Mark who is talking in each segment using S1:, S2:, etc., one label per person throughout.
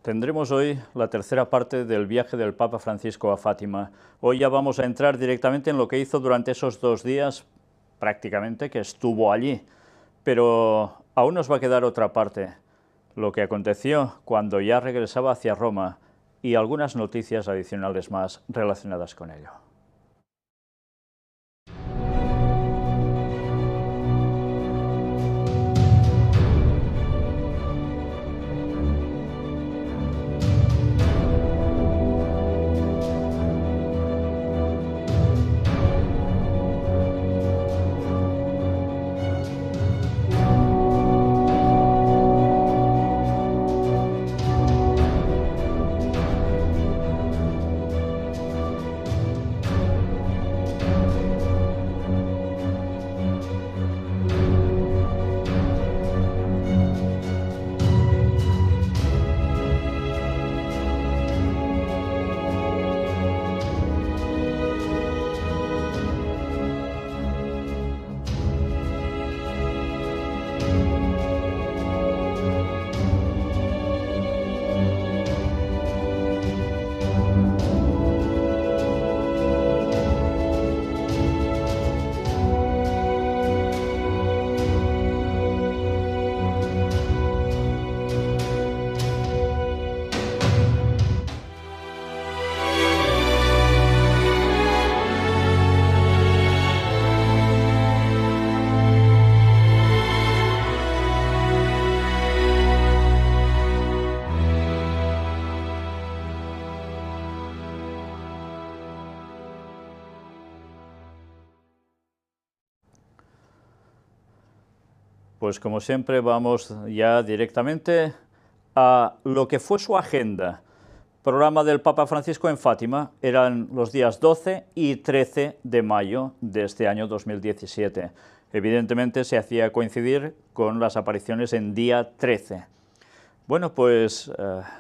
S1: Tendremos hoy la tercera parte del viaje del Papa Francisco a Fátima. Hoy ya vamos a entrar directamente en lo que hizo durante esos 2 días, prácticamente, que estuvo allí. Pero aún nos va a quedar otra parte, lo que aconteció cuando ya regresaba hacia Roma y algunas noticias adicionales más relacionadas con ello. Pues como siempre vamos ya directamente a lo que fue su agenda. Programa del Papa Francisco en Fátima eran los días 12 y 13 de mayo de este año 2017. Evidentemente se hacía coincidir con las apariciones en día 13. Bueno, pues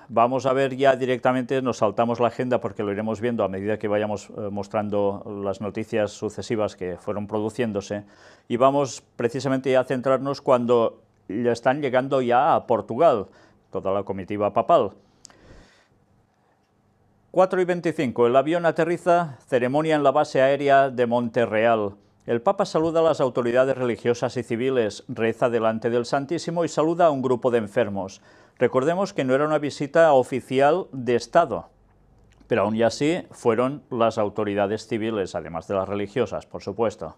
S1: vamos a ver ya directamente, nos saltamos la agenda porque lo iremos viendo a medida que vayamos mostrando las noticias sucesivas que fueron produciéndose, y vamos precisamente ya a centrarnos cuando ya están llegando ya a Portugal, toda la comitiva papal. 4:25, el avión aterriza, ceremonia en la base aérea de Monterreal. El Papa saluda a las autoridades religiosas y civiles, reza delante del Santísimo y saluda a un grupo de enfermos. Recordemos que no era una visita oficial de Estado, pero aún y así fueron las autoridades civiles, además de las religiosas, por supuesto.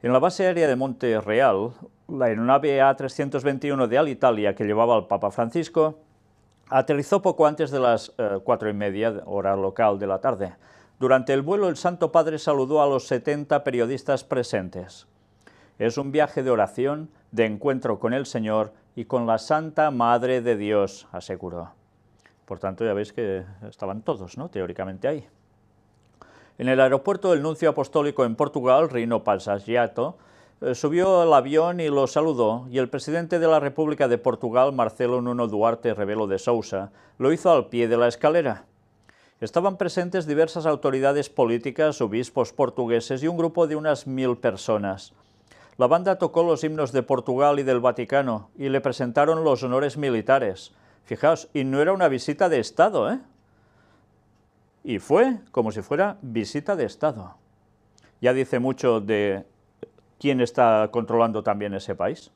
S1: En la base aérea de Monterreal, la aeronave A321 de Alitalia que llevaba al Papa Francisco aterrizó poco antes de las 4:30, hora local de la tarde. Durante el vuelo, el Santo Padre saludó a los 70 periodistas presentes. Es un viaje de oración, de encuentro con el Señor y con la Santa Madre de Dios, aseguró. Por tanto, ya veis que estaban todos, ¿no?, teóricamente ahí. En el aeropuerto, el nuncio apostólico en Portugal, Rino Passagiato, subió al avión y lo saludó, y el presidente de la República de Portugal, Marcelo Nuno Duarte Rebelo de Sousa, lo hizo al pie de la escalera. Estaban presentes diversas autoridades políticas, obispos portugueses y un grupo de unas 1000 personas. La banda tocó los himnos de Portugal y del Vaticano y le presentaron los honores militares. Fijaos, y no era una visita de Estado, ¿eh? Y fue como si fuera visita de Estado. Ya dice mucho de quién está controlando también ese país.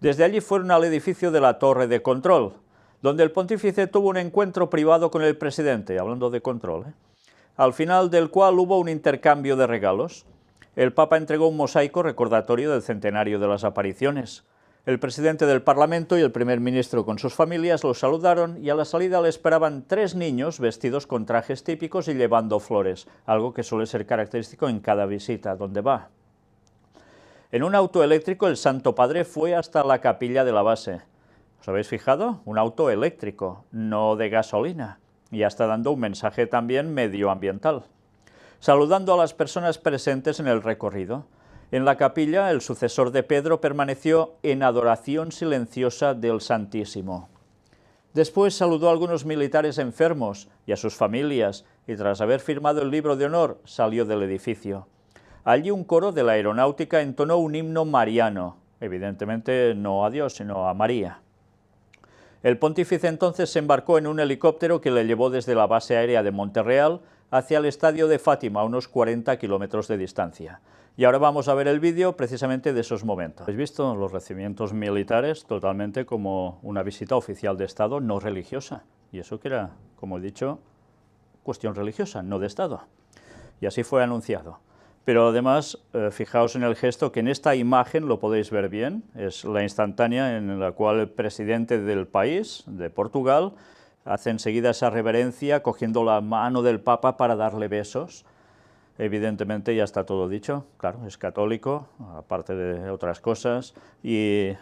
S1: Desde allí fueron al edificio de la Torre de Control, donde el pontífice tuvo un encuentro privado con el presidente, hablando de control, al final del cual hubo un intercambio de regalos. El Papa entregó un mosaico recordatorio del centenario de las apariciones. El presidente del Parlamento y el primer ministro con sus familias los saludaron y a la salida le esperaban 3 niños vestidos con trajes típicos y llevando flores, algo que suele ser característico en cada visita donde va. En un auto eléctrico el Santo Padre fue hasta la capilla de la base. ¿Os habéis fijado? Un auto eléctrico, no de gasolina. Y ya está dando un mensaje también medioambiental. Saludando a las personas presentes en el recorrido. En la capilla, el sucesor de Pedro permaneció en adoración silenciosa del Santísimo. Después saludó a algunos militares enfermos y a sus familias, y tras haber firmado el libro de honor, salió del edificio. Allí un coro de la aeronáutica entonó un himno mariano, evidentemente no a Dios, sino a María. El pontífice entonces se embarcó en un helicóptero que le llevó desde la base aérea de Monterreal hacia el estadio de Fátima, a unos 40 kilómetros de distancia. Y ahora vamos a ver el vídeo precisamente de esos momentos. ¿Habéis visto los recibimientos militares totalmente como una visita oficial de Estado no religiosa? Y eso que era, como he dicho, cuestión religiosa, no de Estado. Y así fue anunciado. Pero además, fijaos en el gesto, que en esta imagen lo podéis ver bien, es la instantánea en la cual el presidente del país, de Portugal, hace enseguida esa reverencia, cogiendo la mano del Papa para darle besos. Evidentemente ya está todo dicho, claro, es católico, aparte de otras cosas, y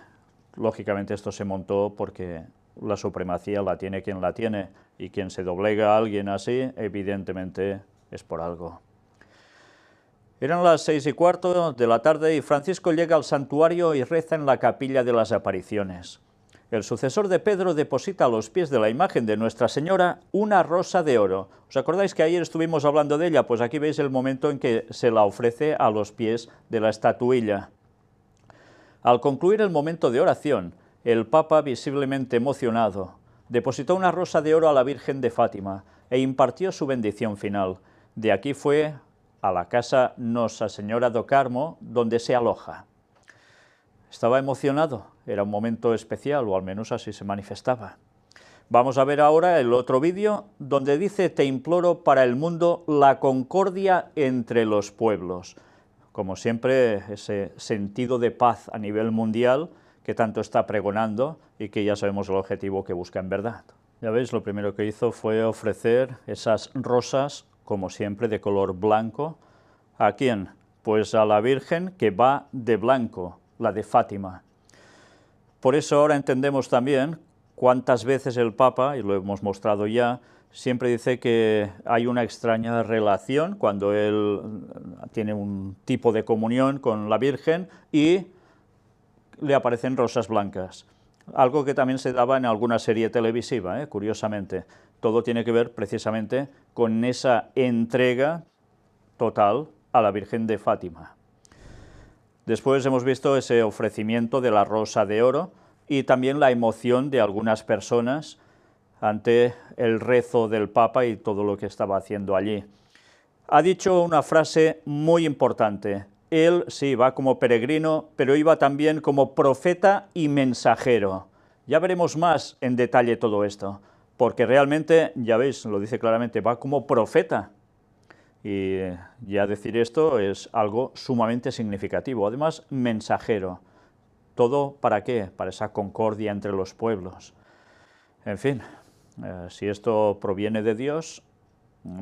S1: lógicamente esto se montó porque la supremacía la tiene quien la tiene, y quien se doblega a alguien así, evidentemente es por algo. Eran las 6:15 de la tarde y Francisco llega al santuario y reza en la capilla de las apariciones. El sucesor de Pedro deposita a los pies de la imagen de Nuestra Señora una rosa de oro. ¿Os acordáis que ayer estuvimos hablando de ella? Pues aquí veis el momento en que se la ofrece a los pies de la estatuilla. Al concluir el momento de oración, el Papa, visiblemente emocionado, depositó una rosa de oro a la Virgen de Fátima e impartió su bendición final. De aquí fue a la casa Nosa Señora do Carmo, donde se aloja. Estaba emocionado, era un momento especial, o al menos así se manifestaba. Vamos a ver ahora el otro vídeo, donde dice: te imploro para el mundo la concordia entre los pueblos. Como siempre, ese sentido de paz a nivel mundial que tanto está pregonando y que ya sabemos el objetivo que busca en verdad. Ya veis, lo primero que hizo fue ofrecer esas rosas, como siempre, de color blanco. ¿A quién? Pues a la Virgen, que va de blanco, la de Fátima. Por eso ahora entendemos también cuántas veces el Papa, y lo hemos mostrado ya, siempre dice que hay una extraña relación cuando él tiene un tipo de comunión con la Virgen y le aparecen rosas blancas. Algo que también se daba en alguna serie televisiva, curiosamente. Todo tiene que ver precisamente con esa entrega total a la Virgen de Fátima. Después hemos visto ese ofrecimiento de la rosa de oro y también la emoción de algunas personas ante el rezo del Papa y todo lo que estaba haciendo allí. Ha dicho una frase muy importante: él sí va como peregrino, pero iba también como profeta y mensajero. Ya veremos más en detalle todo esto, porque realmente, ya veis, lo dice claramente, va como profeta. Y ya decir esto es algo sumamente significativo. Además, mensajero. ¿Todo para qué? Para esa concordia entre los pueblos. En fin, si esto proviene de Dios,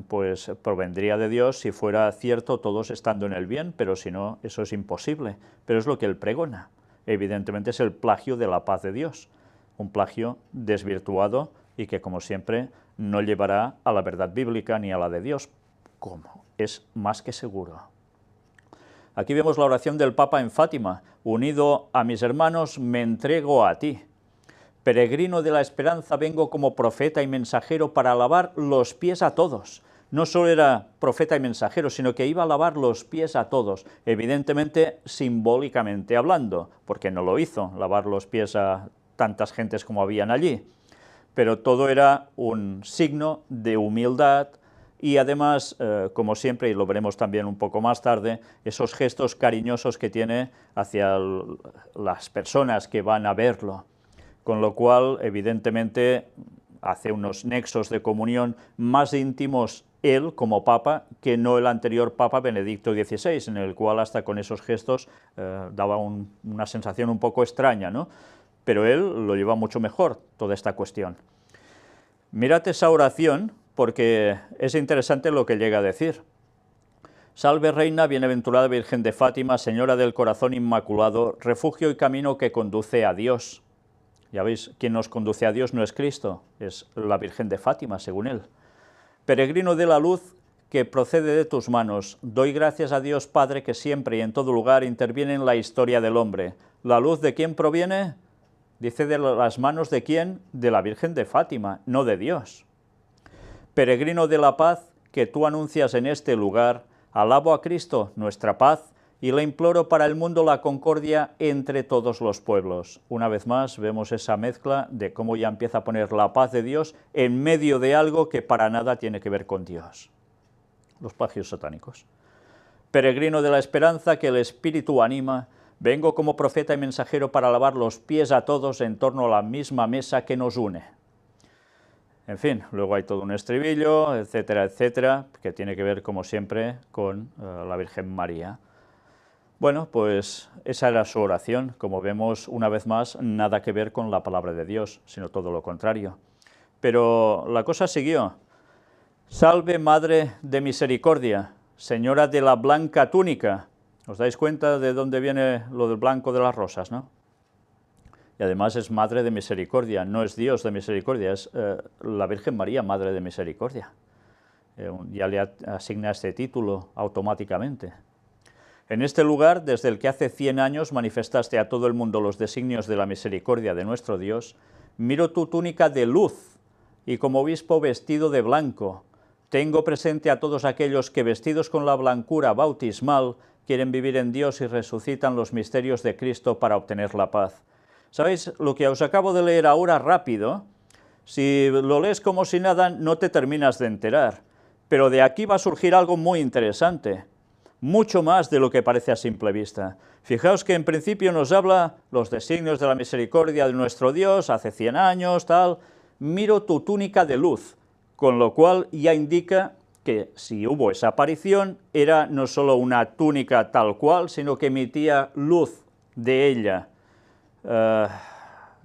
S1: pues provendría de Dios si fuera cierto todos estando en el bien, pero si no, eso es imposible. Pero es lo que él pregona. Evidentemente es el plagio de la paz de Dios, un plagio desvirtuado y que, como siempre, no llevará a la verdad bíblica ni a la de Dios, como es más que seguro. Aquí vemos la oración del Papa en Fátima: unido a mis hermanos me entrego a ti. Peregrino de la esperanza vengo como profeta y mensajero para lavar los pies a todos. No solo era profeta y mensajero, sino que iba a lavar los pies a todos, evidentemente simbólicamente hablando, porque no lo hizo, lavar los pies a tantas gentes como habían allí, pero todo era un signo de humildad y además, como siempre, y lo veremos también un poco más tarde, esos gestos cariñosos que tiene hacia las personas que van a verlo. Con lo cual, evidentemente, hace unos nexos de comunión más íntimos él como Papa que no el anterior Papa Benedicto XVI, en el cual hasta con esos gestos daba una sensación un poco extraña, ¿no? Pero él lo lleva mucho mejor, toda esta cuestión. Mirad esa oración, porque es interesante lo que llega a decir. Salve Reina, bienaventurada Virgen de Fátima, Señora del Corazón Inmaculado, refugio y camino que conduce a Dios. Ya veis, quien nos conduce a Dios no es Cristo, es la Virgen de Fátima, según él. Peregrino de la luz que procede de tus manos, doy gracias a Dios Padre que siempre y en todo lugar interviene en la historia del hombre. ¿La luz de quién proviene? Dice, de las manos de quién, de la Virgen de Fátima, no de Dios. Peregrino de la paz que tú anuncias en este lugar, alabo a Cristo, nuestra paz, y le imploro para el mundo la concordia entre todos los pueblos. Una vez más vemos esa mezcla de cómo ya empieza a poner la paz de Dios en medio de algo que para nada tiene que ver con Dios. Los plagios satánicos. Peregrino de la esperanza que el Espíritu anima, vengo como profeta y mensajero para lavar los pies a todos en torno a la misma mesa que nos une. En fin, luego hay todo un estribillo, etcétera, que tiene que ver, como siempre, con la Virgen María. Bueno, pues esa era su oración. Como vemos, una vez más, nada que ver con la palabra de Dios, sino todo lo contrario. Pero la cosa siguió. Salve Madre de Misericordia, Señora de la Blanca Túnica. ¿Os dais cuenta de dónde viene lo del blanco de las rosas, no? Y además es Madre de Misericordia, no es Dios de Misericordia, es la Virgen María, Madre de Misericordia. Ya le asigna este título automáticamente. En este lugar, desde el que hace 100 años manifestaste a todo el mundo los designios de la misericordia de nuestro Dios, miro tu túnica de luz, y como obispo vestido de blanco, tengo presente a todos aquellos que, vestidos con la blancura bautismal, quieren vivir en Dios y resucitan los misterios de Cristo para obtener la paz. ¿Sabéis? Lo que os acabo de leer ahora rápido, si lo lees como si nada, no te terminas de enterar, pero de aquí va a surgir algo muy interesante, mucho más de lo que parece a simple vista. Fijaos que en principio nos habla los designios de la misericordia de nuestro Dios, hace 100 años, tal, miro tu túnica de luz, con lo cual ya indica que si hubo esa aparición, era no solo una túnica tal cual, sino que emitía luz de ella.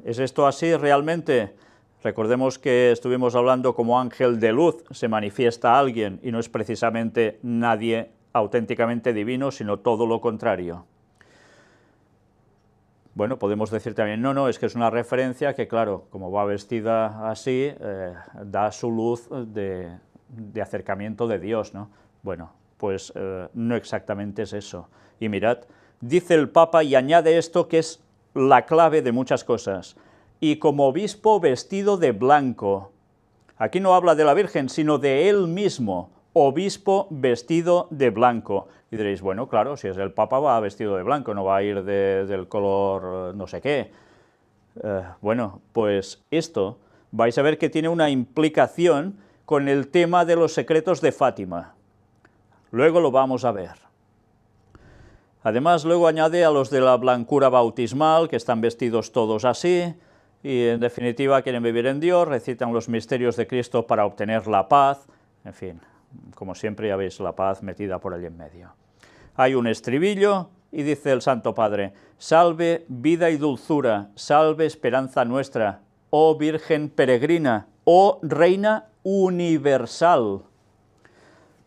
S1: ¿Es esto así realmente? Recordemos que estuvimos hablando como ángel de luz, se manifiesta alguien y no es precisamente nadie auténticamente divino, sino todo lo contrario. Bueno, podemos decir también, no, es que es una referencia que, claro, como va vestida así, da su luz de acercamiento de Dios, ¿no? Bueno, pues no exactamente es eso. Y mirad, dice el Papa y añade esto que es la clave de muchas cosas, y como obispo vestido de blanco. Aquí no habla de la Virgen, sino de él mismo, obispo vestido de blanco. Y diréis, bueno, claro, si es el Papa va vestido de blanco, no va a ir del color no sé qué. Bueno, pues esto vais a ver que tiene una implicación con el tema de los secretos de Fátima. Luego lo vamos a ver. Además, luego añade a los de la blancura bautismal, que están vestidos todos así, y en definitiva quieren vivir en Dios, recitan los misterios de Cristo para obtener la paz, en fin, como siempre ya veis la paz metida por allí en medio. Hay un estribillo y dice el Santo Padre, salve vida y dulzura, salve esperanza nuestra, oh Virgen peregrina, oh Reina universal.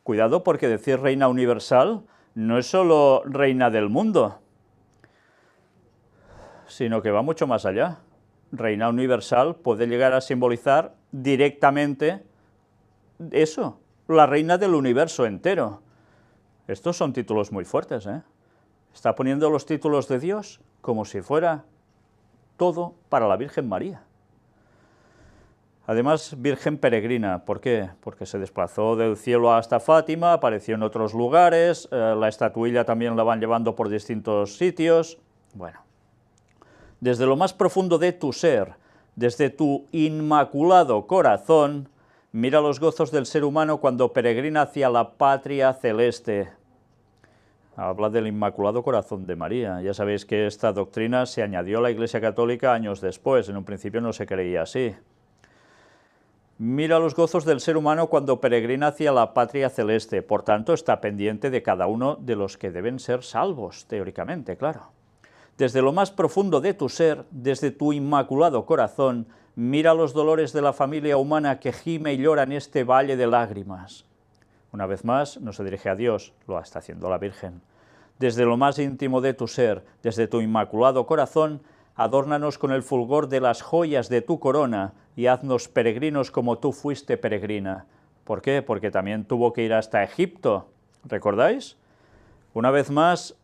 S1: Cuidado porque decir Reina universal no es solo reina del mundo, sino que va mucho más allá. Reina universal puede llegar a simbolizar directamente eso, la reina del universo entero. Estos son títulos muy fuertes, ¿eh? Está poniendo los títulos de Dios como si fuera todo para la Virgen María. Además, Virgen peregrina, ¿por qué? Porque se desplazó del cielo hasta Fátima, apareció en otros lugares, la estatuilla también la van llevando por distintos sitios. Bueno, desde lo más profundo de tu ser, desde tu inmaculado corazón, mira los gozos del ser humano cuando peregrina hacia la patria celeste. Habla del Inmaculado Corazón de María. Ya sabéis que esta doctrina se añadió a la Iglesia Católica años después, en un principio no se creía así. Mira los gozos del ser humano cuando peregrina hacia la patria celeste, por tanto está pendiente de cada uno de los que deben ser salvos, teóricamente, claro. Desde lo más profundo de tu ser, desde tu inmaculado corazón, mira los dolores de la familia humana que gime y llora en este valle de lágrimas. Una vez más, no se dirige a Dios, lo está haciendo la Virgen. Desde lo más íntimo de tu ser, desde tu inmaculado corazón, adórnanos con el fulgor de las joyas de tu corona y haznos peregrinos como tú fuiste peregrina. ¿Por qué? Porque también tuvo que ir hasta Egipto, ¿recordáis? Una vez más,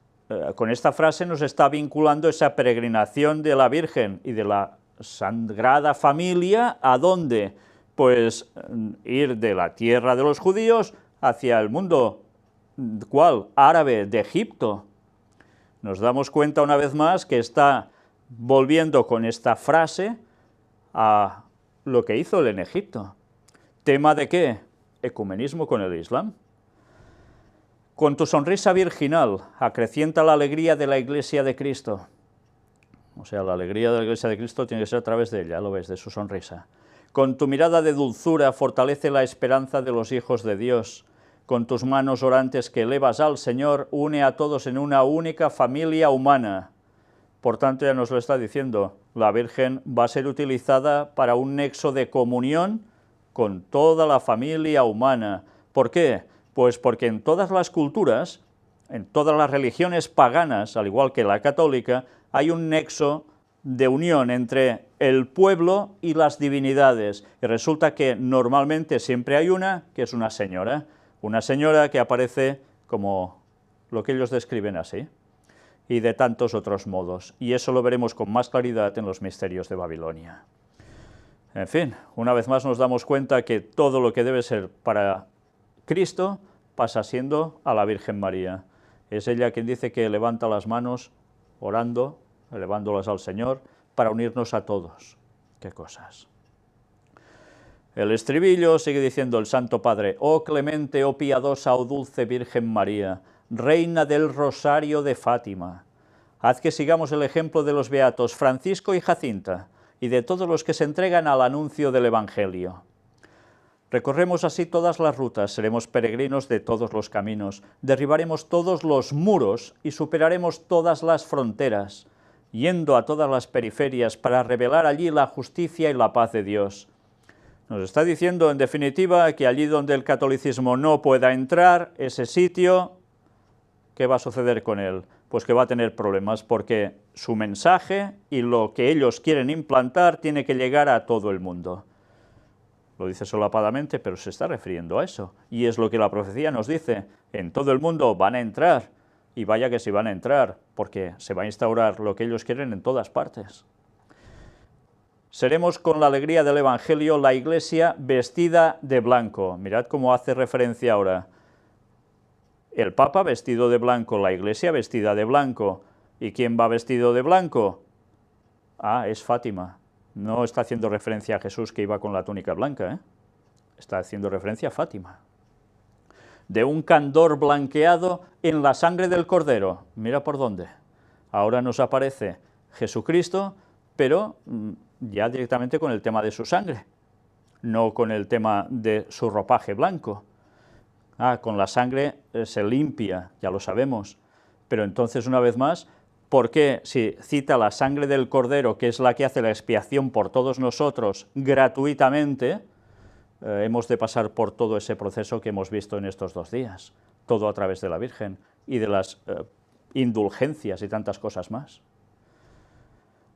S1: con esta frase nos está vinculando esa peregrinación de la Virgen y de la Sagrada Familia, ¿a dónde? Pues ir de la tierra de los judíos hacia el mundo, ¿cuál? Árabe, de Egipto. Nos damos cuenta una vez más que está volviendo con esta frase a lo que hizo él en Egipto. ¿Tema de qué? Ecumenismo con el Islam. Con tu sonrisa virginal acrecienta la alegría de la Iglesia de Cristo. O sea, la alegría de la Iglesia de Cristo tiene que ser a través de ella, lo ves, de su sonrisa. Con tu mirada de dulzura fortalece la esperanza de los hijos de Dios. Con tus manos orantes que elevas al Señor, une a todos en una única familia humana. Por tanto, ya nos lo está diciendo, la Virgen va a ser utilizada para un nexo de comunión con toda la familia humana. ¿Por qué? Pues porque en todas las culturas, en todas las religiones paganas, al igual que la católica, hay un nexo de unión entre el pueblo y las divinidades. Y resulta que normalmente siempre hay una que es una señora que aparece como lo que ellos describen así, y de tantos otros modos. Y eso lo veremos con más claridad en los misterios de Babilonia. En fin, una vez más nos damos cuenta que todo lo que debe ser para Cristo pasa siendo a la Virgen María. Es ella quien dice que levanta las manos orando, elevándolas al Señor, para unirnos a todos. ¡Qué cosas! El estribillo sigue diciendo el Santo Padre: oh clemente, oh piadosa, oh dulce Virgen María, Reina del Rosario de Fátima, haz que sigamos el ejemplo de los beatos Francisco y Jacinta, y de todos los que se entregan al anuncio del Evangelio. Recorremos así todas las rutas, seremos peregrinos de todos los caminos, derribaremos todos los muros y superaremos todas las fronteras, yendo a todas las periferias para revelar allí la justicia y la paz de Dios. Nos está diciendo, en definitiva, que allí donde el catolicismo no pueda entrar, ese sitio, ¿qué va a suceder con él? Pues que va a tener problemas, porque su mensaje y lo que ellos quieren implantar tiene que llegar a todo el mundo. Lo dice solapadamente, pero se está refiriendo a eso, y es lo que la profecía nos dice: en todo el mundo van a entrar, y vaya que sí van a entrar, porque se va a instaurar lo que ellos quieren en todas partes. Seremos con la alegría del Evangelio la Iglesia vestida de blanco. Mirad cómo hace referencia ahora. El Papa vestido de blanco, la Iglesia vestida de blanco. ¿Y quién va vestido de blanco? Ah, es Fátima. No está haciendo referencia a Jesús que iba con la túnica blanca, ¿eh? Está haciendo referencia a Fátima. De un candor blanqueado en la sangre del Cordero. Mira por dónde. Ahora nos aparece Jesucristo, pero ya directamente con el tema de su sangre, no con el tema de su ropaje blanco. Con la sangre se limpia, ya lo sabemos, pero entonces, una vez más, ¿por qué si cita la sangre del Cordero, que es la que hace la expiación por todos nosotros gratuitamente, hemos de pasar por todo ese proceso que hemos visto en estos 2 días, todo a través de la Virgen y de las indulgencias y tantas cosas más?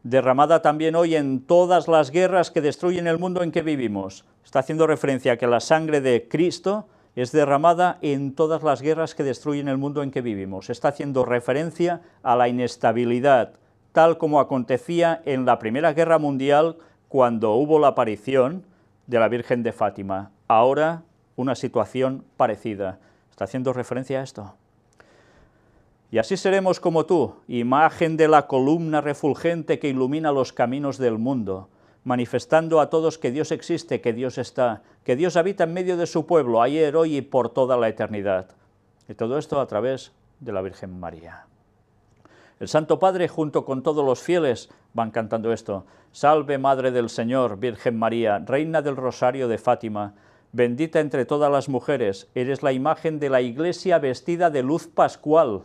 S1: Derramada también hoy en todas las guerras que destruyen el mundo en que vivimos. Está haciendo referencia a que la sangre de Cristo es derramada en todas las guerras que destruyen el mundo en que vivimos. Está haciendo referencia a la inestabilidad, tal como acontecía en la Primera Guerra Mundial, cuando hubo la aparición de la Virgen de Fátima. Ahora, una situación parecida. Está haciendo referencia a esto. Y así seremos como tú, imagen de la columna refulgente que ilumina los caminos del mundo, manifestando a todos que Dios existe, que Dios está, que Dios habita en medio de su pueblo, ayer, hoy y por toda la eternidad. Y todo esto a través de la Virgen María. El Santo Padre, junto con todos los fieles, van cantando esto: Salve Madre del Señor, Virgen María, Reina del Rosario de Fátima, bendita entre todas las mujeres, eres la imagen de la Iglesia vestida de luz pascual.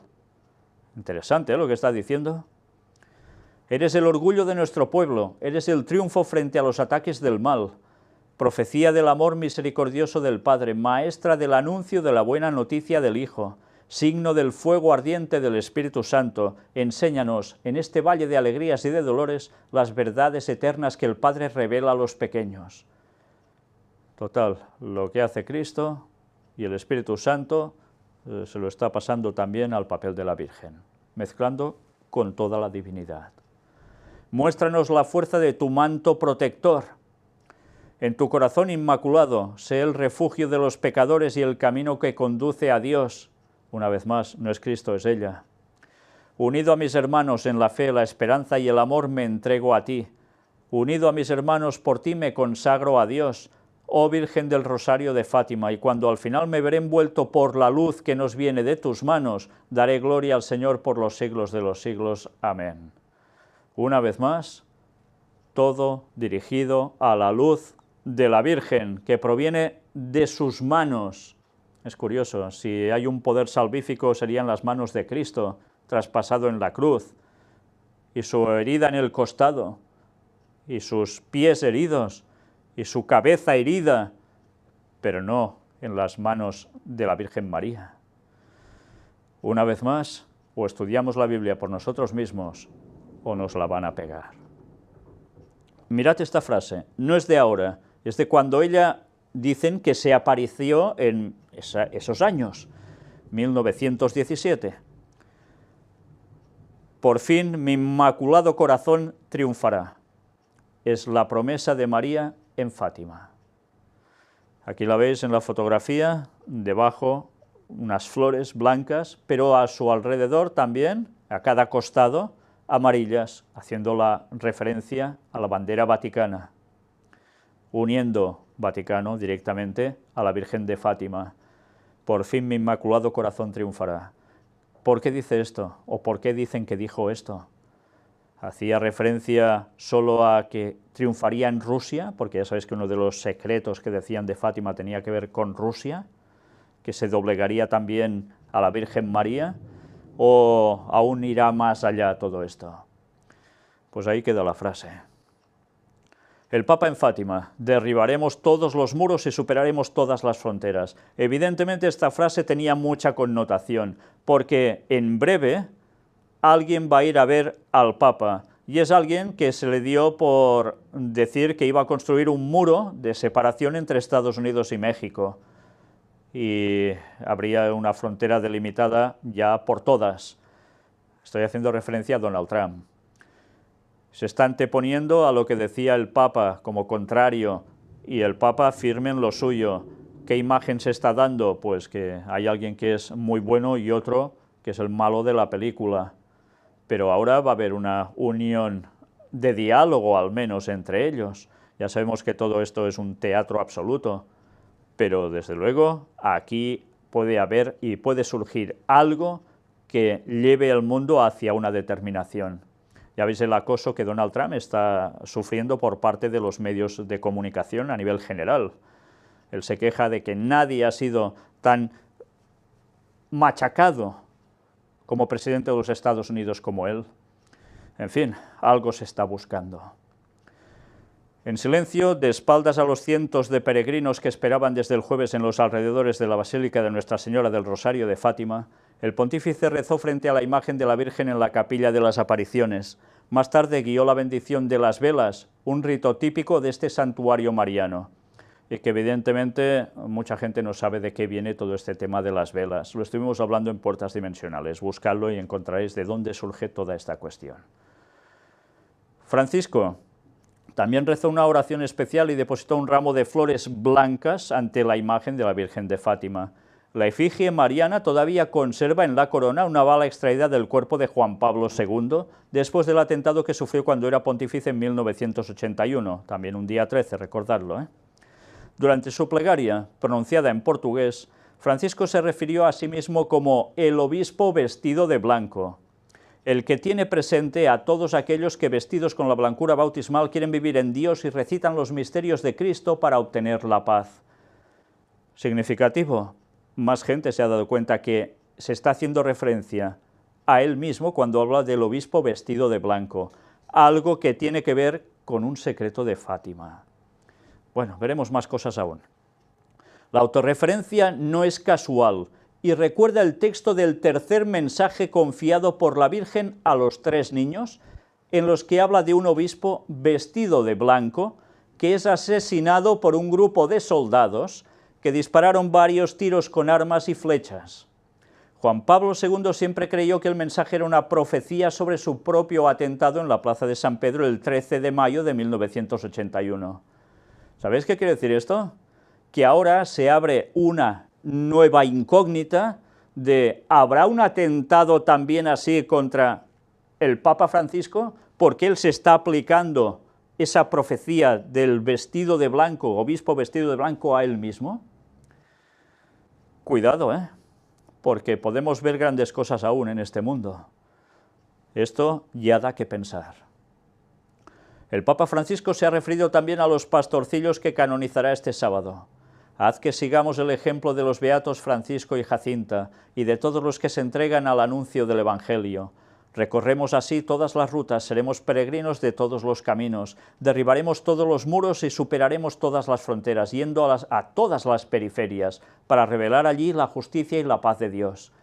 S1: Interesante, ¿eh?, lo que está diciendo. Eres el orgullo de nuestro pueblo, eres el triunfo frente a los ataques del mal, profecía del amor misericordioso del Padre, maestra del anuncio de la buena noticia del Hijo, signo del fuego ardiente del Espíritu Santo, enséñanos, en este valle de alegrías y de dolores, las verdades eternas que el Padre revela a los pequeños. Total, lo que hace Cristo y el Espíritu Santo se lo está pasando también al papel de la Virgen, mezclando con toda la divinidad. Muéstranos la fuerza de tu manto protector. En tu corazón inmaculado, sé el refugio de los pecadores y el camino que conduce a Dios. Una vez más, no es Cristo, es ella. Unido a mis hermanos en la fe, la esperanza y el amor, me entrego a ti. Unido a mis hermanos, por ti me consagro a Dios, oh Virgen del Rosario de Fátima, y cuando al final me veré envuelto por la luz que nos viene de tus manos, daré gloria al Señor por los siglos de los siglos. Amén. Una vez más, todo dirigido a la luz de la Virgen, que proviene de sus manos. Es curioso, si hay un poder salvífico serían las manos de Cristo, traspasado en la cruz, y su herida en el costado, y sus pies heridos, y su cabeza herida, pero no en las manos de la Virgen María. Una vez más, o estudiamos la Biblia por nosotros mismos, o nos la van a pegar. Mirad esta frase, no es de ahora, es de cuando ella dicen que se apareció en esos años, 1917. Por fin mi inmaculado corazón triunfará. Es la promesa de María en Fátima. Aquí la veis en la fotografía, debajo unas flores blancas, pero a su alrededor también, a cada costado, amarillas, haciendo la referencia a la bandera vaticana, uniendo Vaticano directamente a la Virgen de Fátima. Por fin mi inmaculado corazón triunfará. ¿Por qué dice esto? ¿O por qué dicen que dijo esto? ¿Hacía referencia solo a que triunfaría en Rusia? Porque ya sabéis que uno de los secretos que decían de Fátima tenía que ver con Rusia, que se doblegaría también a la Virgen María, ¿o aún irá más allá todo esto? Pues ahí queda la frase. El Papa en Fátima, derribaremos todos los muros y superaremos todas las fronteras. Evidentemente esta frase tenía mucha connotación, porque en breve alguien va a ir a ver al Papa, y es alguien que se le dio por decir que iba a construir un muro de separación entre Estados Unidos y México, y habría una frontera delimitada ya por todas. Estoy haciendo referencia a Donald Trump. Se está anteponiendo a lo que decía el Papa como contrario, y el Papa firme en lo suyo. ¿Qué imagen se está dando? Pues que hay alguien que es muy bueno y otro que es el malo de la película. Pero ahora va a haber una unión de diálogo, al menos, entre ellos. Ya sabemos que todo esto es un teatro absoluto, pero desde luego aquí puede haber y puede surgir algo que lleve al mundo hacia una determinación. Ya veis el acoso que Donald Trump está sufriendo por parte de los medios de comunicación a nivel general. Él se queja de que nadie ha sido tan machacado como presidente de los Estados Unidos como él. En fin, algo se está buscando. En silencio, de espaldas a los cientos de peregrinos que esperaban desde el jueves en los alrededores de la Basílica de Nuestra Señora del Rosario de Fátima, el pontífice rezó frente a la imagen de la Virgen en la Capilla de las Apariciones. Más tarde guió la bendición de las velas, un rito típico de este santuario mariano, y que evidentemente mucha gente no sabe de qué viene todo este tema de las velas. Lo estuvimos hablando en Puertas Dimensionales, buscadlo y encontraréis de dónde surge toda esta cuestión. Francisco también rezó una oración especial y depositó un ramo de flores blancas ante la imagen de la Virgen de Fátima. La efigie mariana todavía conserva en la corona una bala extraída del cuerpo de Juan Pablo II, después del atentado que sufrió cuando era pontífice en 1981, también un día 13, recordadlo, ¿eh? Durante su plegaria, pronunciada en portugués, Francisco se refirió a sí mismo como el obispo vestido de blanco, el que tiene presente a todos aquellos que vestidos con la blancura bautismal quieren vivir en Dios y recitan los misterios de Cristo para obtener la paz. Significativo. Más gente se ha dado cuenta que se está haciendo referencia a él mismo cuando habla del obispo vestido de blanco, algo que tiene que ver con un secreto de Fátima. Bueno, veremos más cosas aún. La autorreferencia no es casual y recuerda el texto del tercer mensaje confiado por la Virgen a los 3 niños, en los que habla de un obispo vestido de blanco que es asesinado por un grupo de soldados que dispararon varios tiros con armas y flechas. Juan Pablo II siempre creyó que el mensaje era una profecía sobre su propio atentado en la plaza de San Pedro el 13 de mayo de 1981. ¿Sabéis qué quiere decir esto? Que ahora se abre una nueva incógnita de ¿habrá un atentado también así contra el Papa Francisco? Porque él se está aplicando esa profecía del vestido de blanco, obispo vestido de blanco, a él mismo. Cuidado, porque podemos ver grandes cosas aún en este mundo. Esto ya da que pensar. El Papa Francisco se ha referido también a los pastorcillos que canonizará este sábado. Haz que sigamos el ejemplo de los beatos Francisco y Jacinta y de todos los que se entregan al anuncio del Evangelio. Recorremos así todas las rutas, seremos peregrinos de todos los caminos, derribaremos todos los muros y superaremos todas las fronteras, yendo a todas las periferias, para revelar allí la justicia y la paz de Dios.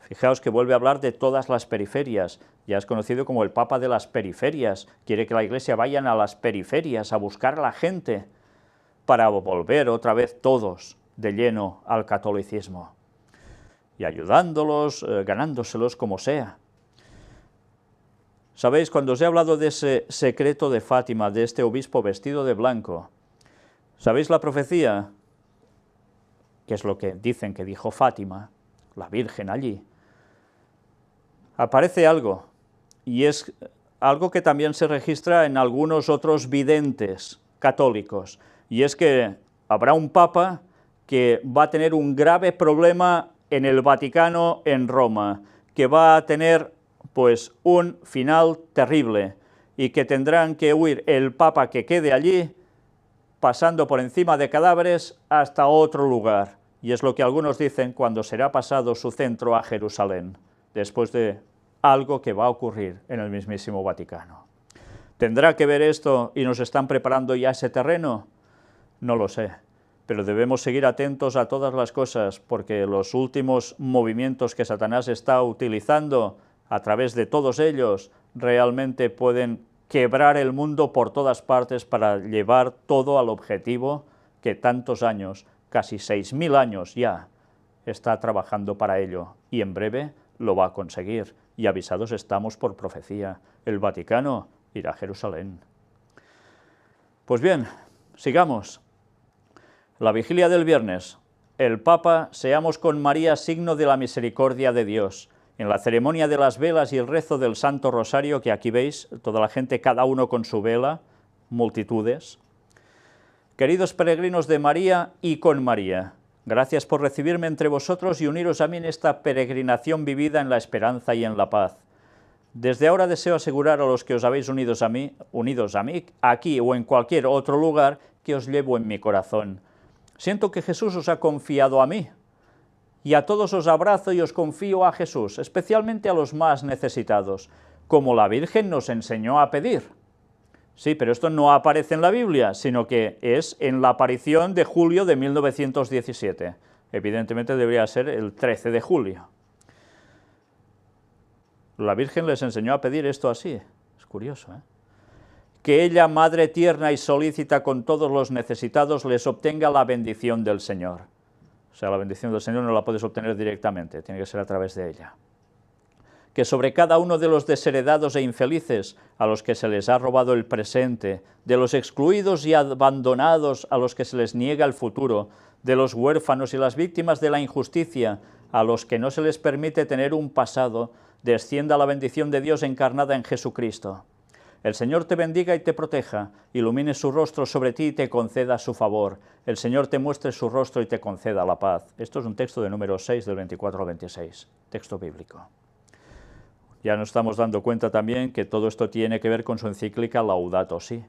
S1: Fijaos que vuelve a hablar de todas las periferias, ya es conocido como el Papa de las periferias, quiere que la Iglesia vayan a las periferias a buscar a la gente, para volver otra vez todos de lleno al catolicismo, y ayudándolos, ganándoselos como sea. ¿Sabéis? Cuando os he hablado de ese secreto de Fátima, de este obispo vestido de blanco, ¿sabéis la profecía? Que es lo que dicen que dijo Fátima, la Virgen allí. Aparece algo, y es algo que también se registra en algunos otros videntes católicos, y es que habrá un papa que va a tener un grave problema en el Vaticano, en Roma, que va a tener pues un final terrible, y que tendrán que huir el papa que quede allí, pasando por encima de cadáveres hasta otro lugar, y es lo que algunos dicen cuando será pasado su centro a Jerusalén, después de algo que va a ocurrir en el mismísimo Vaticano. ¿Tendrá que ver esto y nos están preparando ya ese terreno? No lo sé, pero debemos seguir atentos a todas las cosas, porque los últimos movimientos que Satanás está utilizando a través de todos ellos realmente pueden quebrar el mundo por todas partes para llevar todo al objetivo que tantos años, casi 6.000 años ya, está trabajando para ello, y en breve lo va a conseguir, y avisados estamos por profecía. El Vaticano irá a Jerusalén. Pues bien, sigamos. La vigilia del viernes, el Papa, seamos con María signo de la misericordia de Dios. En la ceremonia de las velas y el rezo del Santo Rosario, que aquí veis, toda la gente, cada uno con su vela, multitudes. Queridos peregrinos de María y con María, gracias por recibirme entre vosotros y uniros a mí en esta peregrinación vivida en la esperanza y en la paz. Desde ahora deseo asegurar a los que os habéis unidos a mí, aquí o en cualquier otro lugar, que os llevo en mi corazón. Siento que Jesús os ha confiado a mí, y a todos os abrazo y os confío a Jesús, especialmente a los más necesitados, como la Virgen nos enseñó a pedir. Sí, pero esto no aparece en la Biblia, sino que es en la aparición de julio de 1917. Evidentemente debería ser el 13 de julio. La Virgen les enseñó a pedir esto así. Es curioso, ¿eh? Que ella, Madre tierna y solícita con todos los necesitados, les obtenga la bendición del Señor. O sea, la bendición del Señor no la puedes obtener directamente, tiene que ser a través de ella. Que sobre cada uno de los desheredados e infelices, a los que se les ha robado el presente, de los excluidos y abandonados, a los que se les niega el futuro, de los huérfanos y las víctimas de la injusticia, a los que no se les permite tener un pasado, descienda la bendición de Dios encarnada en Jesucristo. El Señor te bendiga y te proteja, ilumine su rostro sobre ti y te conceda su favor. El Señor te muestre su rostro y te conceda la paz. Esto es un texto de número 6, del 24 al 26, texto bíblico. Ya nos estamos dando cuenta también que todo esto tiene que ver con su encíclica Laudato Si,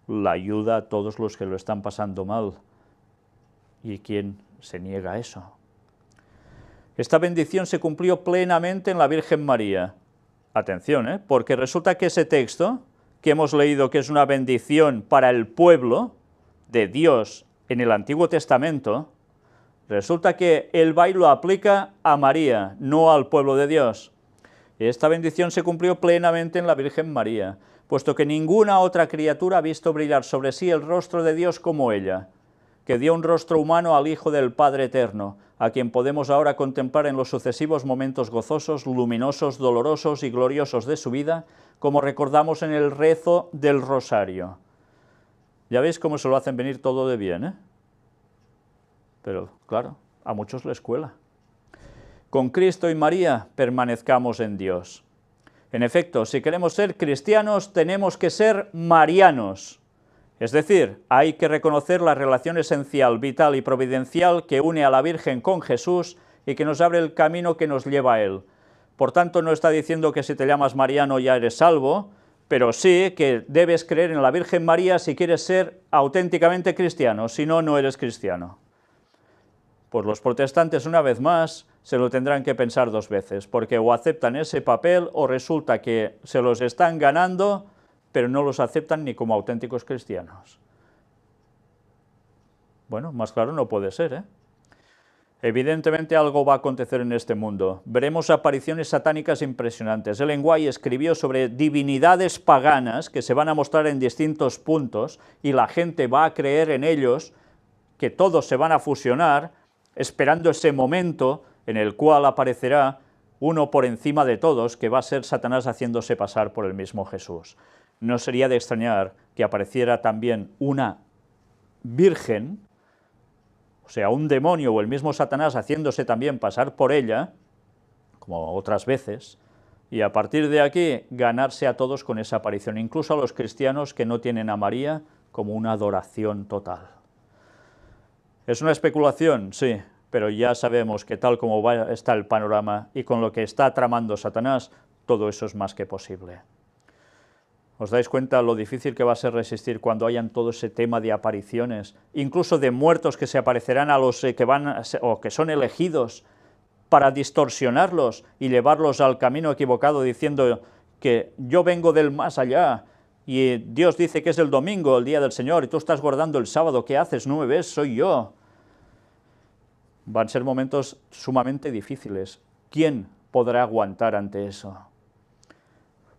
S1: la ayuda a todos los que lo están pasando mal. ¿Y quién se niega a eso? Esta bendición se cumplió plenamente en la Virgen María. Atención, porque resulta que ese texto que hemos leído, que es una bendición para el pueblo de Dios en el Antiguo Testamento, resulta que él va y lo aplica a María, no al pueblo de Dios. Esta bendición se cumplió plenamente en la Virgen María, puesto que ninguna otra criatura ha visto brillar sobre sí el rostro de Dios como ella, que dio un rostro humano al Hijo del Padre Eterno, a quien podemos ahora contemplar en los sucesivos momentos gozosos, luminosos, dolorosos y gloriosos de su vida, como recordamos en el rezo del Rosario. Ya veis cómo se lo hacen venir todo de bien, Pero, claro, a muchos les cuela. Con Cristo y María permanezcamos en Dios. En efecto, si queremos ser cristianos, tenemos que ser marianos. Es decir, hay que reconocer la relación esencial, vital y providencial que une a la Virgen con Jesús y que nos abre el camino que nos lleva a Él. Por tanto, no está diciendo que si te llamas mariano ya eres salvo, pero sí que debes creer en la Virgen María si quieres ser auténticamente cristiano, si no, no eres cristiano. Pues los protestantes, una vez más, se lo tendrán que pensar dos veces, porque o aceptan ese papel o resulta que se los están ganando, pero no los aceptan ni como auténticos cristianos. Bueno, más claro no puede ser, ¿eh? Evidentemente algo va a acontecer en este mundo. Veremos apariciones satánicas impresionantes. Ellen White escribió sobre divinidades paganas que se van a mostrar en distintos puntos y la gente va a creer en ellos, que todos se van a fusionar, esperando ese momento en el cual aparecerá uno por encima de todos, que va a ser Satanás haciéndose pasar por el mismo Jesús. No sería de extrañar que apareciera también una virgen, o sea, un demonio o el mismo Satanás haciéndose también pasar por ella, como otras veces, y a partir de aquí ganarse a todos con esa aparición, incluso a los cristianos que no tienen a María como una adoración total. ¿Es una especulación? Sí, pero ya sabemos que tal como está el panorama y con lo que está tramando Satanás, todo eso es más que posible. ¿Os dais cuenta lo difícil que va a ser resistir cuando hayan todo ese tema de apariciones, incluso de muertos que se aparecerán a los que van o que son elegidos para distorsionarlos y llevarlos al camino equivocado diciendo que yo vengo del más allá y Dios dice que es el domingo, el día del Señor, y tú estás guardando el sábado, ¿qué haces? No me ves, soy yo. Van a ser momentos sumamente difíciles. ¿Quién podrá aguantar ante eso?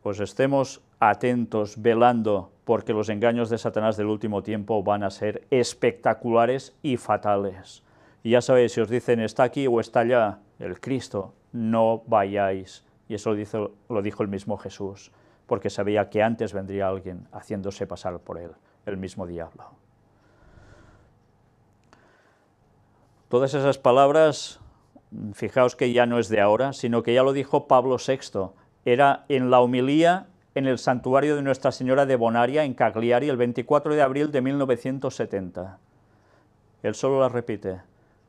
S1: Pues estemos atentos, velando, porque los engaños de Satanás del último tiempo van a ser espectaculares y fatales. Y ya sabéis, si os dicen está aquí o está allá el Cristo, no vayáis. Y eso lo dijo el mismo Jesús, porque sabía que antes vendría alguien haciéndose pasar por él, el mismo diablo. Todas esas palabras, fijaos que ya no es de ahora, sino que ya lo dijo Pablo VI, era en la homilía en el santuario de Nuestra Señora de Bonaria, en Cagliari, el 24 de abril de 1970. Él solo la repite.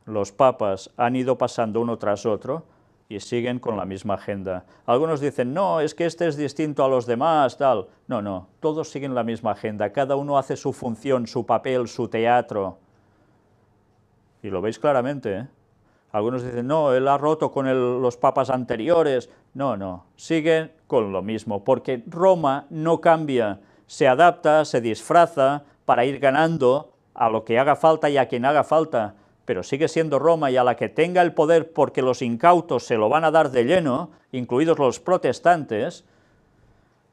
S1: Los papas han ido pasando uno tras otro y siguen con la misma agenda. Algunos dicen, no, es que este es distinto a los demás, tal. No, no, todos siguen la misma agenda, cada uno hace su función, su papel, su teatro. Y lo veis claramente, ¿eh? Algunos dicen, no, él ha roto con los papas anteriores. No, no, siguen con lo mismo, porque Roma no cambia, se adapta, se disfraza para ir ganando a lo que haga falta y a quien haga falta, pero sigue siendo Roma, y a la que tenga el poder, porque los incautos se lo van a dar de lleno, incluidos los protestantes,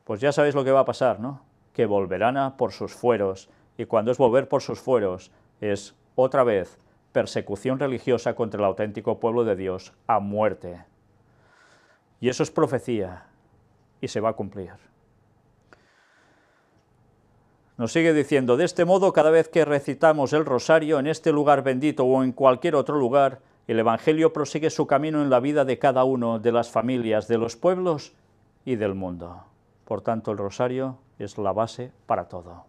S1: pues ya sabéis lo que va a pasar, ¿no? Que volverán a por sus fueros, y cuando es volver por sus fueros, es otra vez persecución religiosa contra el auténtico pueblo de Dios a muerte. Y eso es profecía, y se va a cumplir. Nos sigue diciendo, de este modo, cada vez que recitamos el rosario en este lugar bendito o en cualquier otro lugar, el Evangelio prosigue su camino en la vida de cada uno, de las familias, de los pueblos y del mundo. Por tanto, el rosario es la base para todo.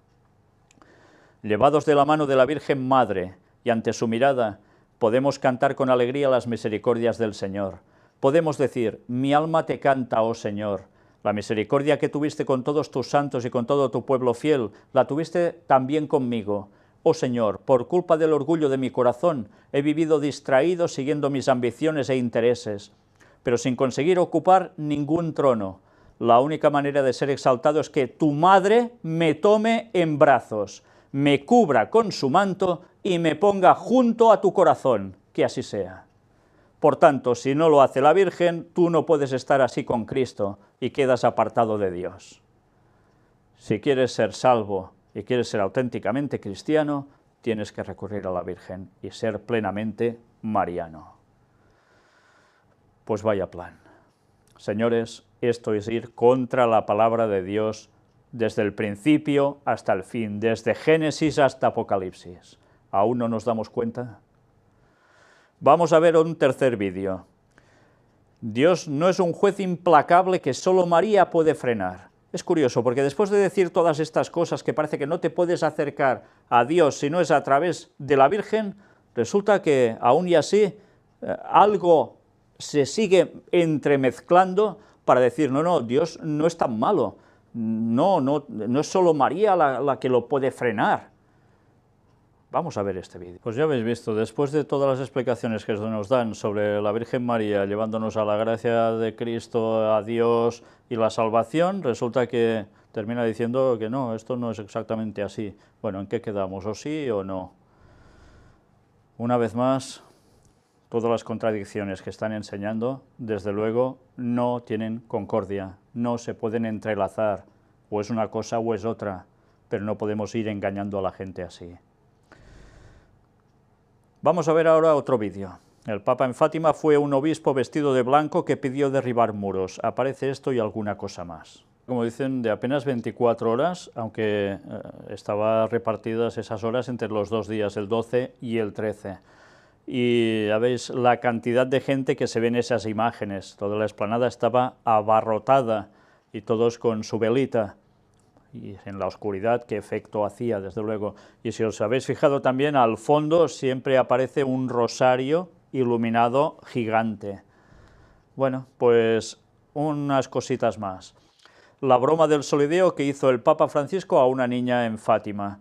S1: Llevados de la mano de la Virgen Madre, y ante su mirada podemos cantar con alegría las misericordias del Señor. Podemos decir, mi alma te canta, oh Señor. La misericordia que tuviste con todos tus santos y con todo tu pueblo fiel, la tuviste también conmigo. Oh Señor, por culpa del orgullo de mi corazón, he vivido distraído siguiendo mis ambiciones e intereses, pero sin conseguir ocupar ningún trono. La única manera de ser exaltado es que tu madre me tome en brazos, me cubra con su manto y me ponga junto a tu corazón, que así sea. Por tanto, si no lo hace la Virgen, tú no puedes estar así con Cristo y quedas apartado de Dios. Si quieres ser salvo y quieres ser auténticamente cristiano, tienes que recurrir a la Virgen y ser plenamente mariano. Pues vaya plan. Señores, esto es ir contra la palabra de Dios desde el principio hasta el fin, desde Génesis hasta Dios no es un juez implacable que solo María puede frenar. Es curioso, porque después de decir todas estas cosas que parece que no te puedes acercar a Dios si no es a través de la Virgen, resulta que aún y así algo se sigue entremezclando para decir, no, Dios no es tan malo, no es solo María la que lo puede frenar. Vamos a ver este vídeo. Pues ya habéis visto, después de todas las explicaciones que nos dan sobre la Virgen María llevándonos a la gracia de Cristo, a Dios y la salvación, resulta que termina diciendo que no, esto no es exactamente así. Bueno, ¿en qué quedamos? ¿O sí o no? Una vez más, todas las contradicciones que están enseñando, desde luego, no tienen concordia, no se pueden entrelazar, o es una cosa o es otra, pero no podemos ir engañando a la gente así. Vamos a ver ahora otro vídeo. El Papa en Fátima fue un obispo vestido de blanco que pidió derribar muros. Aparece esto y alguna cosa más. Como dicen, de apenas 24 horas, aunque estaban repartidas esas horas entre los 2 días, el 12 y el 13. Y ya veis la cantidad de gente que se ve en esas imágenes. Toda la explanada estaba abarrotada y todos con su velita. Y en la oscuridad, qué efecto hacía, desde luego. Y si os habéis fijado también, al fondo siempre aparece un rosario iluminado gigante. Bueno, pues unas cositas más. La broma del solideo que hizo el Papa Francisco a una niña en Fátima.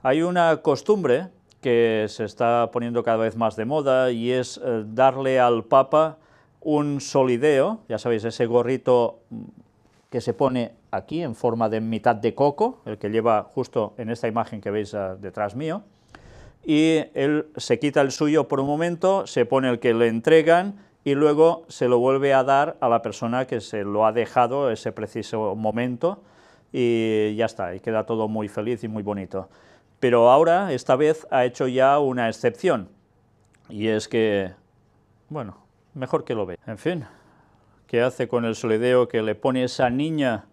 S1: Hay una costumbre que se está poniendo cada vez más de moda y es darle al Papa un solideo, ya sabéis, ese gorrito que se pone aquí en forma de mitad de coco, el que lleva justo en esta imagen que veis detrás mío, y él se quita el suyo por un momento, se pone el que le entregan y luego se lo vuelve a dar a la persona que se lo ha dejado ese preciso momento y ya está, y queda todo muy feliz y muy bonito. Pero ahora, esta vez, ha hecho ya una excepción, y es que, bueno, mejor que lo ve. En fin, ¿qué hace con el solideo que le pone esa niña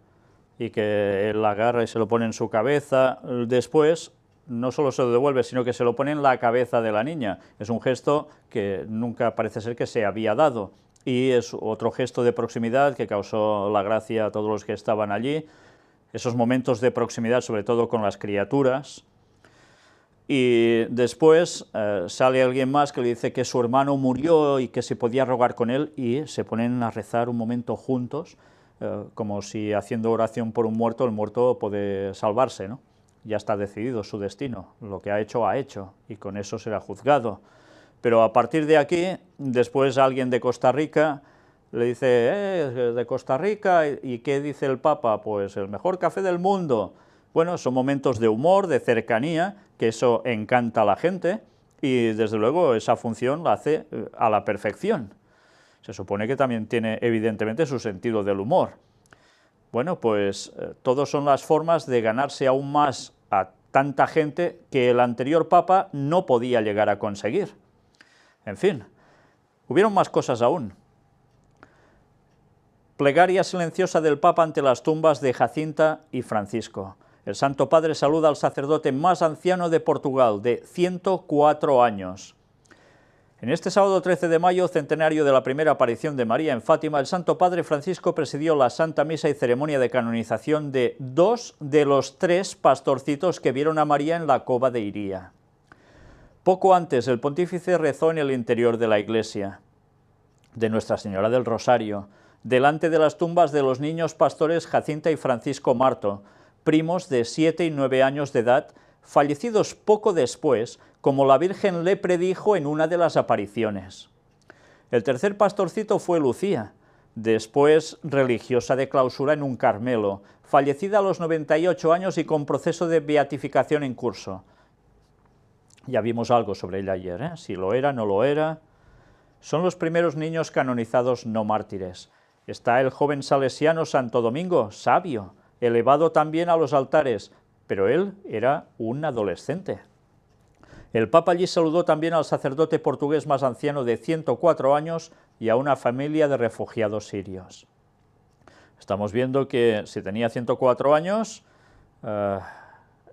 S1: y que él la agarra y se lo pone en su cabeza? Después no solo se lo devuelve, sino que se lo pone en la cabeza de la niña. Es un gesto que nunca parece ser que se había dado, y es otro gesto de proximidad que causó la gracia a todos los que estaban allí, esos momentos de proximidad, sobre todo con las criaturas. Y después sale alguien más que le dice que su hermano murió y que se podía rogar con él, y se ponen a rezar un momento juntos, como si haciendo oración por un muerto, el muerto puede salvarse, ¿no? Ya está decidido su destino, lo que ha hecho, y con eso será juzgado. Pero a partir de aquí, después alguien de Costa Rica le dice, de Costa Rica, ¿y qué dice el Papa? Pues el mejor café del mundo. Bueno, son momentos de humor, de cercanía, que eso encanta a la gente, y desde luego esa función la hace a la perfección. Se supone que también tiene evidentemente su sentido del humor. Bueno, pues todas son las formas de ganarse aún más a tanta gente que el anterior Papa no podía llegar a conseguir. En fin, hubieron más cosas aún. Plegaria silenciosa del Papa ante las tumbas de Jacinta y Francisco. El Santo Padre saluda al sacerdote más anciano de Portugal, de 104 años. En este sábado 13 de mayo, centenario de la primera aparición de María en Fátima, el Santo Padre Francisco presidió la Santa Misa y ceremonia de canonización de 2 de los 3 pastorcitos que vieron a María en la cova de Iría. Poco antes, el pontífice rezó en el interior de la iglesia de Nuestra Señora del Rosario, delante de las tumbas de los niños pastores Jacinta y Francisco Marto, primos de 7 y 9 años de edad, fallecidos poco después, como la Virgen le predijo en una de las apariciones. El tercer pastorcito fue Lucía, después religiosa de clausura en un Carmelo, fallecida a los 98 años y con proceso de beatificación en curso. Ya vimos algo sobre ella ayer, si lo era, no lo era. Son los primeros niños canonizados no mártires. Está el joven salesiano Santo Domingo, sabio, elevado también a los altares, pero él era un adolescente. El Papa allí saludó también al sacerdote portugués más anciano de 104 años y a una familia de refugiados sirios. Estamos viendo que si tenía 104 años,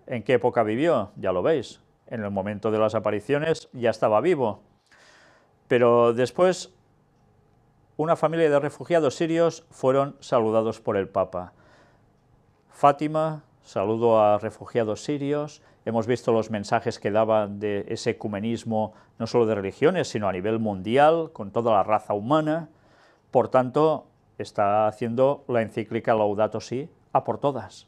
S1: ¿en qué época vivió? Ya lo veis, en el momento de las apariciones ya estaba vivo. Pero después una familia de refugiados sirios fueron saludados por el Papa. Fátima, saludo a refugiados sirios, hemos visto los mensajes que daba de ese ecumenismo, no solo de religiones, sino a nivel mundial, con toda la raza humana. Por tanto, está haciendo la encíclica Laudato Si a por todas.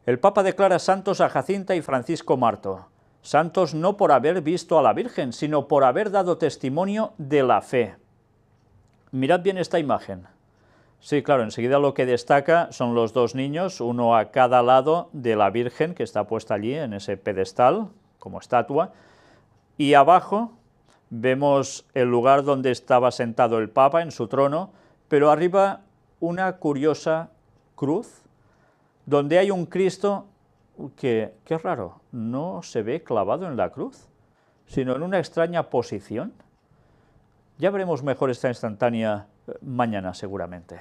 S1: El Papa declara santos a Jacinta y Francisco Marto. Santos no por haber visto a la Virgen, sino por haber dado testimonio de la fe. Mirad bien esta imagen. Sí, claro, enseguida lo que destaca son los dos niños, uno a cada lado de la Virgen, que está puesta allí en ese pedestal, como estatua, y abajo vemos el lugar donde estaba sentado el Papa en su trono, pero arriba una curiosa cruz, donde hay un Cristo que, qué raro, no se ve clavado en la cruz, sino en una extraña posición. Ya veremos mejor esta instantánea mañana, seguramente.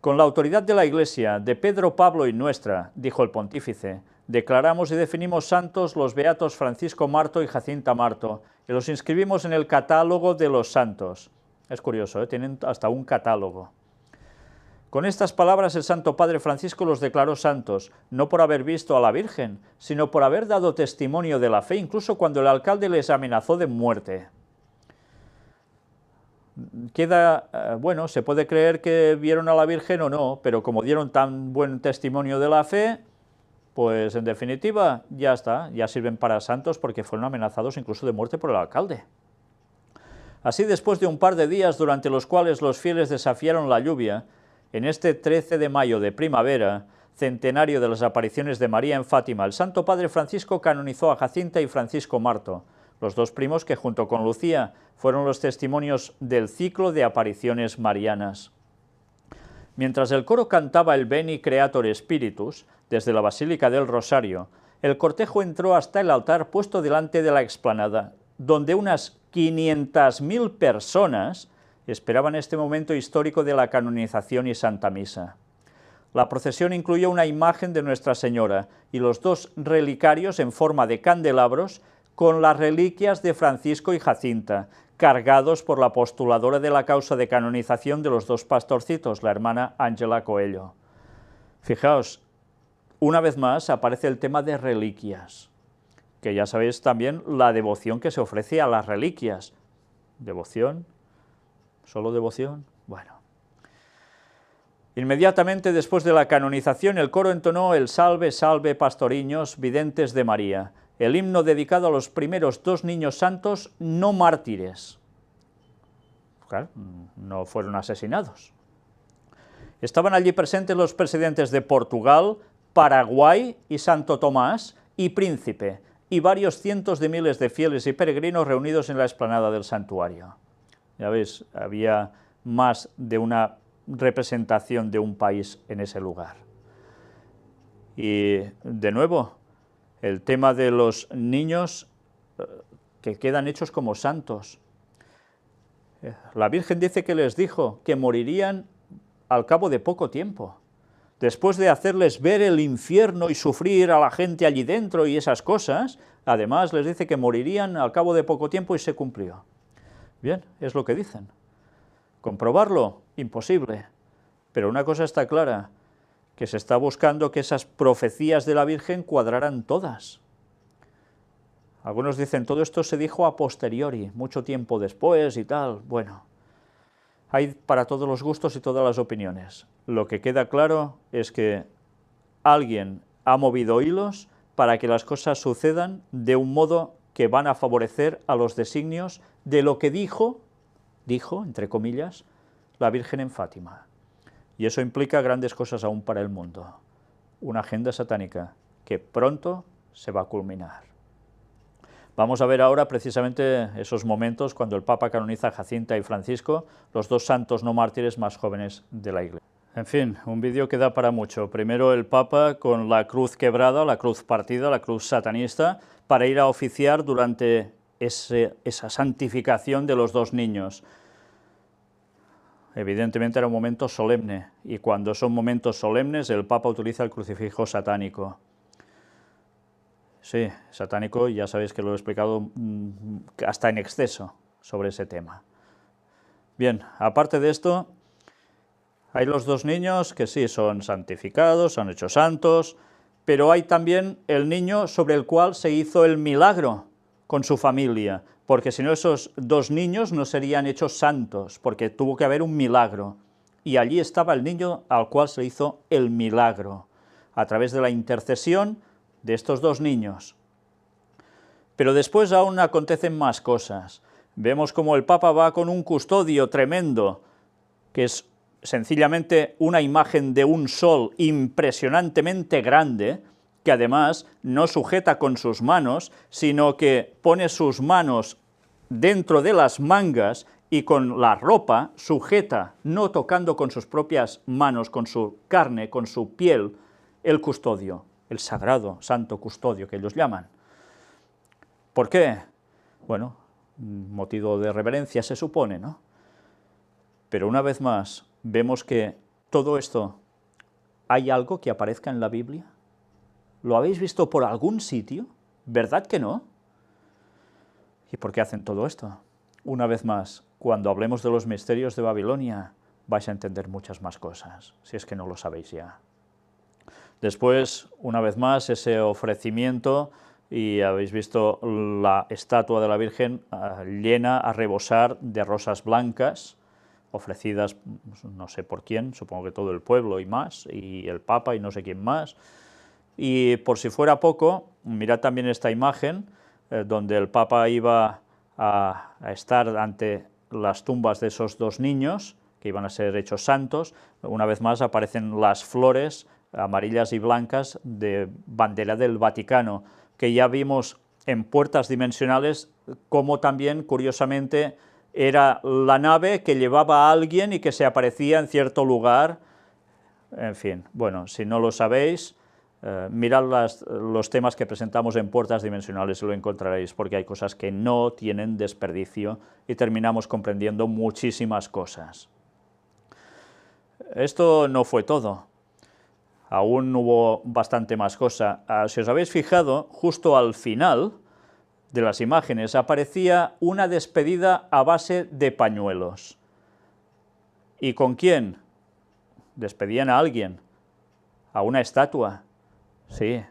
S1: Con la autoridad de la Iglesia, de Pedro, Pablo y nuestra, dijo el pontífice, declaramos y definimos santos los beatos Francisco Marto y Jacinta Marto, y los inscribimos en el catálogo de los santos. Es curioso, tienen hasta un catálogo. Con estas palabras el Santo Padre Francisco los declaró santos, no por haber visto a la Virgen, sino por haber dado testimonio de la fe, incluso cuando el alcalde les amenazó de muerte. Bueno, se puede creer que vieron a la Virgen o no, pero como dieron tan buen testimonio de la fe, pues en definitiva ya está, ya sirven para santos porque fueron amenazados incluso de muerte por el alcalde. Así, después de un par de días durante los cuales los fieles desafiaron la lluvia, en este 13 de mayo de primavera, centenario de las apariciones de María en Fátima, el Santo Padre Francisco canonizó a Jacinta y Francisco Marto, los dos primos que junto con Lucía fueron los testimonios del ciclo de apariciones marianas. Mientras el coro cantaba el Veni Creator Spiritus desde la Basílica del Rosario, el cortejo entró hasta el altar puesto delante de la explanada, donde unas 500.000 personas esperaban este momento histórico de la canonización y Santa Misa. La procesión incluyó una imagen de Nuestra Señora y los dos relicarios en forma de candelabros con las reliquias de Francisco y Jacinta, cargados por la postuladora de la causa de canonización de los dos pastorcitos, la hermana Ángela Coello. Fijaos, una vez más aparece el tema de reliquias, que ya sabéis también la devoción que se ofrece a las reliquias. ¿Devoción? ¿Solo devoción? Bueno. Inmediatamente después de la canonización, el coro entonó el Salve, salve, pastoriños, videntes de María, el himno dedicado a los primeros dos niños santos no mártires. Claro, no fueron asesinados. Estaban allí presentes los presidentes de Portugal, Paraguay y Santo Tomás y Príncipe, y varios cientos de miles de fieles y peregrinos reunidos en la explanada del santuario. Ya veis, había más de una representación de un país en ese lugar. Y de nuevo, el tema de los niños que quedan hechos como santos. La Virgen dice que les dijo que morirían al cabo de poco tiempo, después de hacerles ver el infierno y sufrir a la gente allí dentro y esas cosas. Además les dice que morirían al cabo de poco tiempo y se cumplió. Bien, es lo que dicen. ¿Comprobarlo? Imposible. Pero una cosa está clara, que se está buscando que esas profecías de la Virgen cuadraran todas. Algunos dicen, todo esto se dijo a posteriori, mucho tiempo después y tal. Bueno, hay para todos los gustos y todas las opiniones. Lo que queda claro es que alguien ha movido hilos para que las cosas sucedan de un modo que van a favorecer a los designios de lo que dijo, entre comillas, la Virgen en Fátima. Y eso implica grandes cosas aún para el mundo. Una agenda satánica que pronto se va a culminar. Vamos a ver ahora precisamente esos momentos cuando el Papa canoniza a Jacinta y Francisco, los dos santos no mártires más jóvenes de la Iglesia. En fin, un vídeo que da para mucho. Primero el Papa con la cruz quebrada, la cruz partida, la cruz satanista, para ir a oficiar durante esa santificación de los dos niños. Evidentemente era un momento solemne, y cuando son momentos solemnes el Papa utiliza el crucifijo satánico. Sí, satánico, ya sabéis que lo he explicado hasta en exceso sobre ese tema. Bien, aparte de esto, hay los dos niños que sí son santificados, son hechos santos, pero hay también el niño sobre el cual se hizo el milagro con su familia, porque si no esos dos niños no serían hechos santos, porque tuvo que haber un milagro. Y allí estaba el niño al cual se hizo el milagro, a través de la intercesión de estos dos niños. Pero después aún acontecen más cosas. Vemos como el Papa va con un custodio tremendo, que es sencillamente una imagen de un sol impresionantemente grande, que además no sujeta con sus manos, sino que pone sus manos dentro de las mangas y con la ropa sujeta, no tocando con sus propias manos, con su carne, con su piel, el custodio, el sagrado, santo custodio que ellos llaman. ¿Por qué? Bueno, motivo de reverencia se supone, ¿no? Pero una vez más, vemos que todo esto, ¿hay algo que aparezca en la Biblia? ¿Lo habéis visto por algún sitio? ¿Verdad que no? ¿Y por qué hacen todo esto? Una vez más, cuando hablemos de los misterios de Babilonia, vais a entender muchas más cosas, si es que no lo sabéis ya. Después, una vez más, ese ofrecimiento, y habéis visto la estatua de la Virgen llena a rebosar de rosas blancas, ofrecidas no sé por quién, supongo que todo el pueblo y más, y el Papa y no sé quién más. Y por si fuera poco, mirad también esta imagen, donde el Papa iba a estar ante las tumbas de esos dos niños, que iban a ser hechos santos. Una vez más aparecen las flores amarillas y blancas de bandera del Vaticano, que ya vimos en Puertas Dimensionales, como también, curiosamente, era la nave que llevaba a alguien y que se aparecía en cierto lugar. En fin, bueno, si no lo sabéis, mirad los temas que presentamos en Puertas Dimensionales y lo encontraréis, porque hay cosas que no tienen desperdicio y terminamos comprendiendo muchísimas cosas. Esto no fue todo. Aún hubo bastante más cosa. Si os habéis fijado, justo al final de las imágenes aparecía una despedida a base de pañuelos. ¿Y con quién? Despedían a alguien, a una estatua. Sí,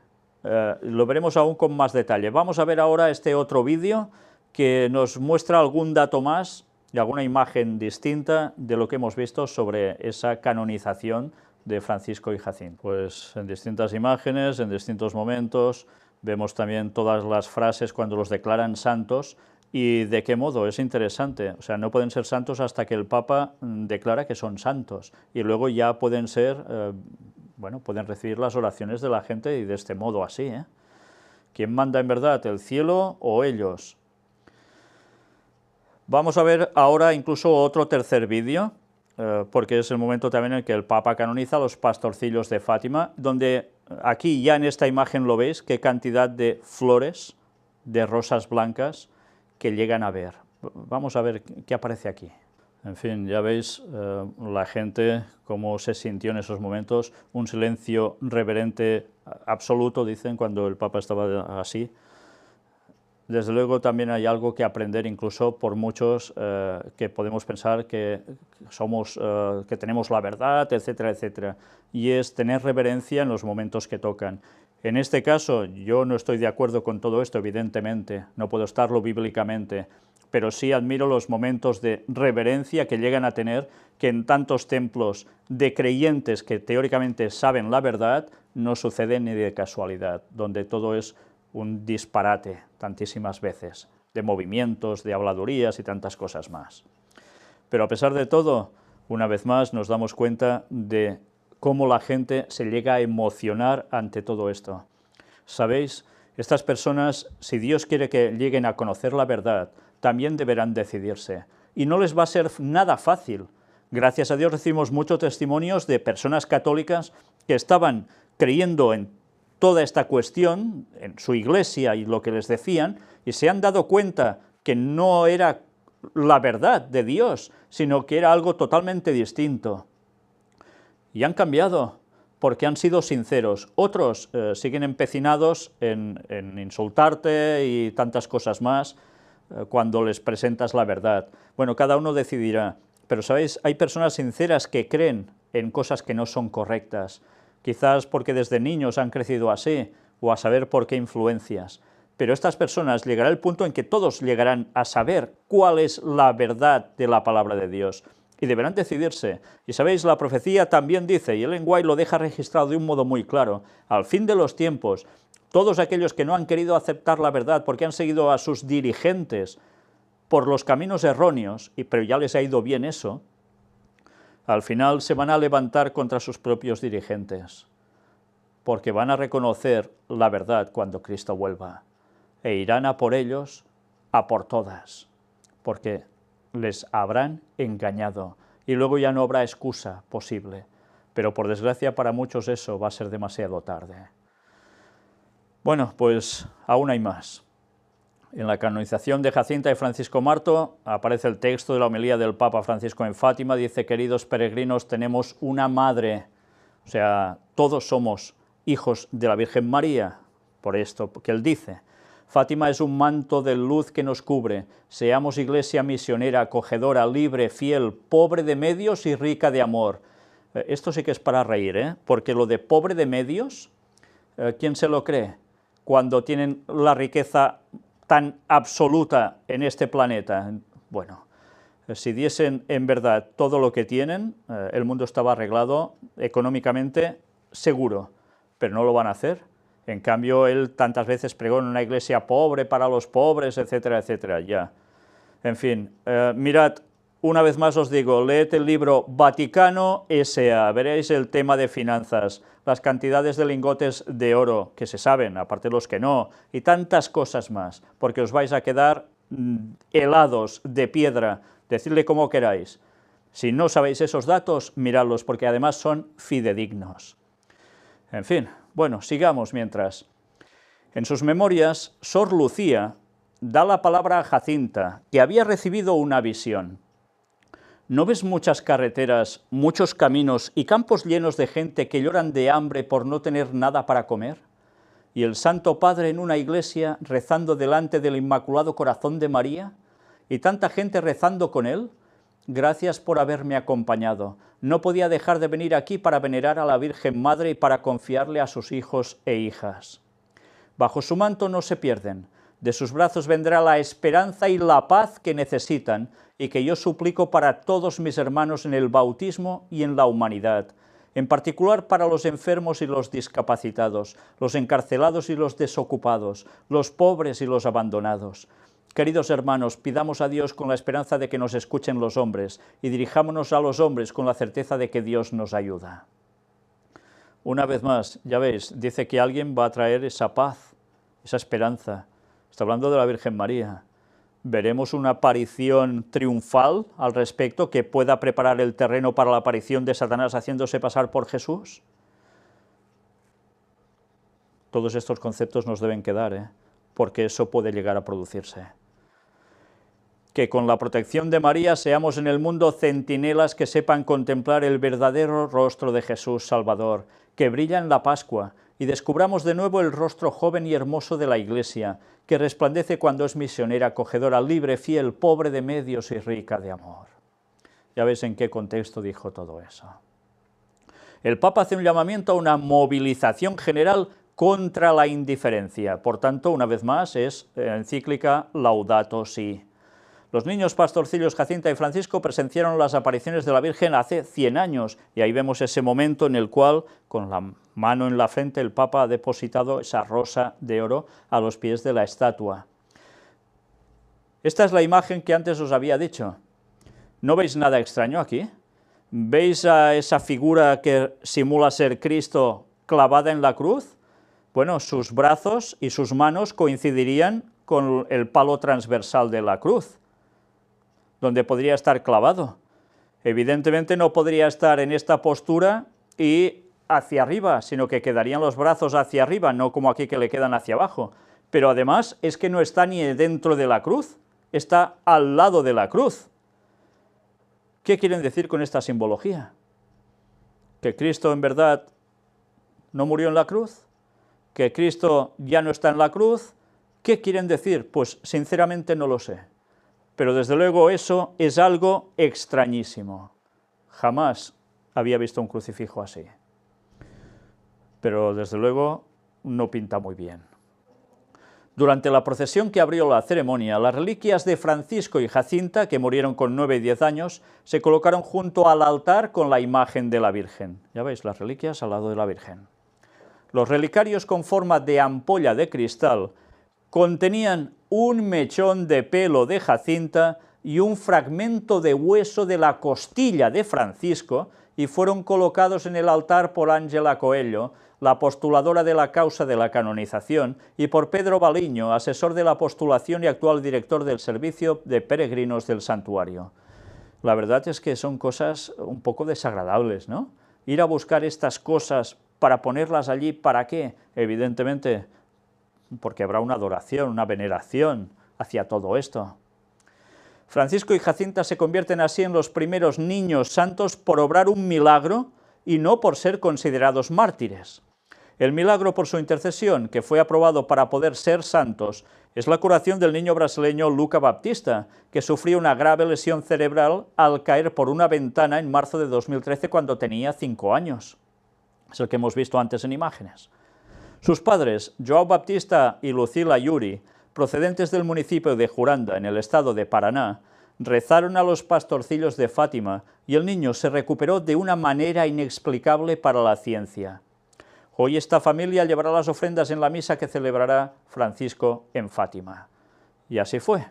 S1: lo veremos aún con más detalle. Vamos a ver ahora este otro vídeo que nos muestra algún dato más y alguna imagen distinta de lo que hemos visto sobre esa canonización de Francisco y Jacinto. Pues en distintas imágenes, en distintos momentos, vemos también todas las frases cuando los declaran santos y de qué modo, es interesante. O sea, no pueden ser santos hasta que el Papa declara que son santos y luego ya pueden ser, bueno, pueden recibir las oraciones de la gente y de este modo así, ¿eh? ¿Quién manda en verdad, el cielo o ellos? Vamos a ver ahora incluso otro tercer vídeo, porque es el momento también en el que el Papa canoniza a los pastorcillos de Fátima, donde aquí ya en esta imagen lo veis, qué cantidad de flores, de rosas blancas que llegan a ver. Vamos a ver qué aparece aquí. En fin, ya veis la gente cómo se sintió en esos momentos, un silencio reverente absoluto, dicen, cuando el Papa estaba así. Desde luego también hay algo que aprender incluso por muchos que podemos pensar que somos, que tenemos la verdad, etcétera, etcétera, y es tener reverencia en los momentos que tocan. En este caso yo no estoy de acuerdo con todo esto, evidentemente, no puedo estarlo bíblicamente, pero sí admiro los momentos de reverencia que llegan a tener, que en tantos templos de creyentes que teóricamente saben la verdad, no sucede ni de casualidad, donde todo es un disparate tantísimas veces, de movimientos, de habladurías y tantas cosas más. Pero a pesar de todo, una vez más nos damos cuenta de cómo la gente se llega a emocionar ante todo esto. ¿Sabéis? Estas personas, si Dios quiere que lleguen a conocer la verdad, también deberán decidirse. Y no les va a ser nada fácil. Gracias a Dios recibimos muchos testimonios de personas católicas que estaban creyendo en toda esta cuestión, en su iglesia y lo que les decían, y se han dado cuenta que no era la verdad de Dios, sino que era algo totalmente distinto. Y han cambiado, porque han sido sinceros. Otros siguen empecinados en insultarte y tantas cosas más cuando les presentas la verdad. Bueno, cada uno decidirá, pero sabéis, hay personas sinceras que creen en cosas que no son correctas, quizás porque desde niños han crecido así, o a saber por qué influencias. Pero estas personas llegará el punto en que todos llegarán a saber cuál es la verdad de la palabra de Dios, y deberán decidirse. Y sabéis, la profecía también dice, y Ellen White lo deja registrado de un modo muy claro, al fin de los tiempos, todos aquellos que no han querido aceptar la verdad porque han seguido a sus dirigentes por los caminos erróneos, pero ya les ha ido bien eso, al final se van a levantar contra sus propios dirigentes, porque van a reconocer la verdad cuando Cristo vuelva, e irán a por ellos, a por todas, porque les habrán engañado, y luego ya no habrá excusa posible, pero por desgracia para muchos eso va a ser demasiado tarde. Bueno, pues aún hay más. En la canonización de Jacinta y Francisco Marto aparece el texto de la homilía del Papa Francisco en Fátima, dice: queridos peregrinos, tenemos una madre, o sea, todos somos hijos de la Virgen María, por esto que él dice. Fátima es un manto de luz que nos cubre, seamos iglesia misionera, acogedora, libre, fiel, pobre de medios y rica de amor. Esto sí que es para reír, porque lo de pobre de medios, ¿quién se lo cree? Cuando tienen la riqueza tan absoluta en este planeta. Bueno, si diesen en verdad todo lo que tienen, el mundo estaba arreglado económicamente, seguro, pero no lo van a hacer. En cambio, él tantas veces pregona una iglesia pobre para los pobres, etcétera, etcétera, ya. En fin, mirad, una vez más os digo, leed el libro Vaticano S.A., veréis el tema de finanzas, las cantidades de lingotes de oro que se saben, aparte los que no, y tantas cosas más, porque os vais a quedar helados de piedra, decidle como queráis. Si no sabéis esos datos, miradlos, porque además son fidedignos. En fin, bueno, sigamos mientras. En sus memorias, Sor Lucía da la palabra a Jacinta, que había recibido una visión. ¿No ves muchas carreteras, muchos caminos y campos llenos de gente que lloran de hambre por no tener nada para comer? ¿Y el Santo Padre en una iglesia rezando delante del Inmaculado Corazón de María? ¿Y tanta gente rezando con él? Gracias por haberme acompañado. No podía dejar de venir aquí para venerar a la Virgen Madre y para confiarle a sus hijos e hijas. Bajo su manto no se pierden. De sus brazos vendrá la esperanza y la paz que necesitan y que yo suplico para todos mis hermanos en el bautismo y en la humanidad, en particular para los enfermos y los discapacitados, los encarcelados y los desocupados, los pobres y los abandonados. Queridos hermanos, pidamos a Dios con la esperanza de que nos escuchen los hombres y dirijámonos a los hombres con la certeza de que Dios nos ayuda. Una vez más, ya veis, dice que alguien va a traer esa paz, esa esperanza. Está hablando de la Virgen María. ¿Veremos una aparición triunfal al respecto que pueda preparar el terreno para la aparición de Satanás haciéndose pasar por Jesús? Todos estos conceptos nos deben quedar, porque eso puede llegar a producirse. Que con la protección de María seamos en el mundo centinelas que sepan contemplar el verdadero rostro de Jesús Salvador, que brilla en la Pascua, y descubramos de nuevo el rostro joven y hermoso de la Iglesia, que resplandece cuando es misionera, acogedora, libre, fiel, pobre de medios y rica de amor. Ya ves en qué contexto dijo todo eso. El Papa hace un llamamiento a una movilización general contra la indiferencia. Por tanto, una vez más, es encíclica Laudato Si. Los niños pastorcillos Jacinta y Francisco presenciaron las apariciones de la Virgen hace 100 años, y ahí vemos ese momento en el cual, con la mano en la frente, el Papa ha depositado esa rosa de oro a los pies de la estatua. Esta es la imagen que antes os había dicho. ¿No veis nada extraño aquí? ¿Veis a esa figura que simula ser Cristo clavada en la cruz? Bueno, sus brazos y sus manos coincidirían con el palo transversal de la cruz, donde podría estar clavado. Evidentemente no podría estar en esta postura y hacia arriba, sino que quedarían los brazos hacia arriba, no como aquí que le quedan hacia abajo. Pero además es que no está ni dentro de la cruz, está al lado de la cruz. ¿Qué quieren decir con esta simbología? ¿Que Cristo en verdad no murió en la cruz? ¿Que Cristo ya no está en la cruz? ¿Qué quieren decir? Pues sinceramente no lo sé. pero desde luego eso es algo extrañísimo. Jamás había visto un crucifijo así. Pero desde luego no pinta muy bien. Durante la procesión que abrió la ceremonia, las reliquias de Francisco y Jacinta, que murieron con 9 y 10 años, se colocaron junto al altar con la imagen de la Virgen. Ya veis, las reliquias al lado de la Virgen. Los relicarios con forma de ampolla de cristal contenían un mechón de pelo de Jacinta y un fragmento de hueso de la costilla de Francisco, y fueron colocados en el altar por Ángela Coello, la postuladora de la causa de la canonización, y por Pedro Baliño, asesor de la postulación y actual director del servicio de peregrinos del santuario. La verdad es que son cosas un poco desagradables, ¿no? Ir a buscar estas cosas para ponerlas allí, ¿para qué? Evidentemente, porque habrá una adoración, una veneración hacia todo esto. Francisco y Jacinta se convierten así en los primeros niños santos por obrar un milagro y no por ser considerados mártires. El milagro por su intercesión, que fue aprobado para poder ser santos, es la curación del niño brasileño Luca Baptista, que sufrió una grave lesión cerebral al caer por una ventana en marzo de 2013 cuando tenía 5 años. Es el que hemos visto antes en imágenes. Sus padres, João Baptista y Lucila Yuri, procedentes del municipio de Juranda, en el estado de Paraná, rezaron a los pastorcillos de Fátima y el niño se recuperó de una manera inexplicable para la ciencia. Hoy esta familia llevará las ofrendas en la misa que celebrará Francisco en Fátima. Y así fue.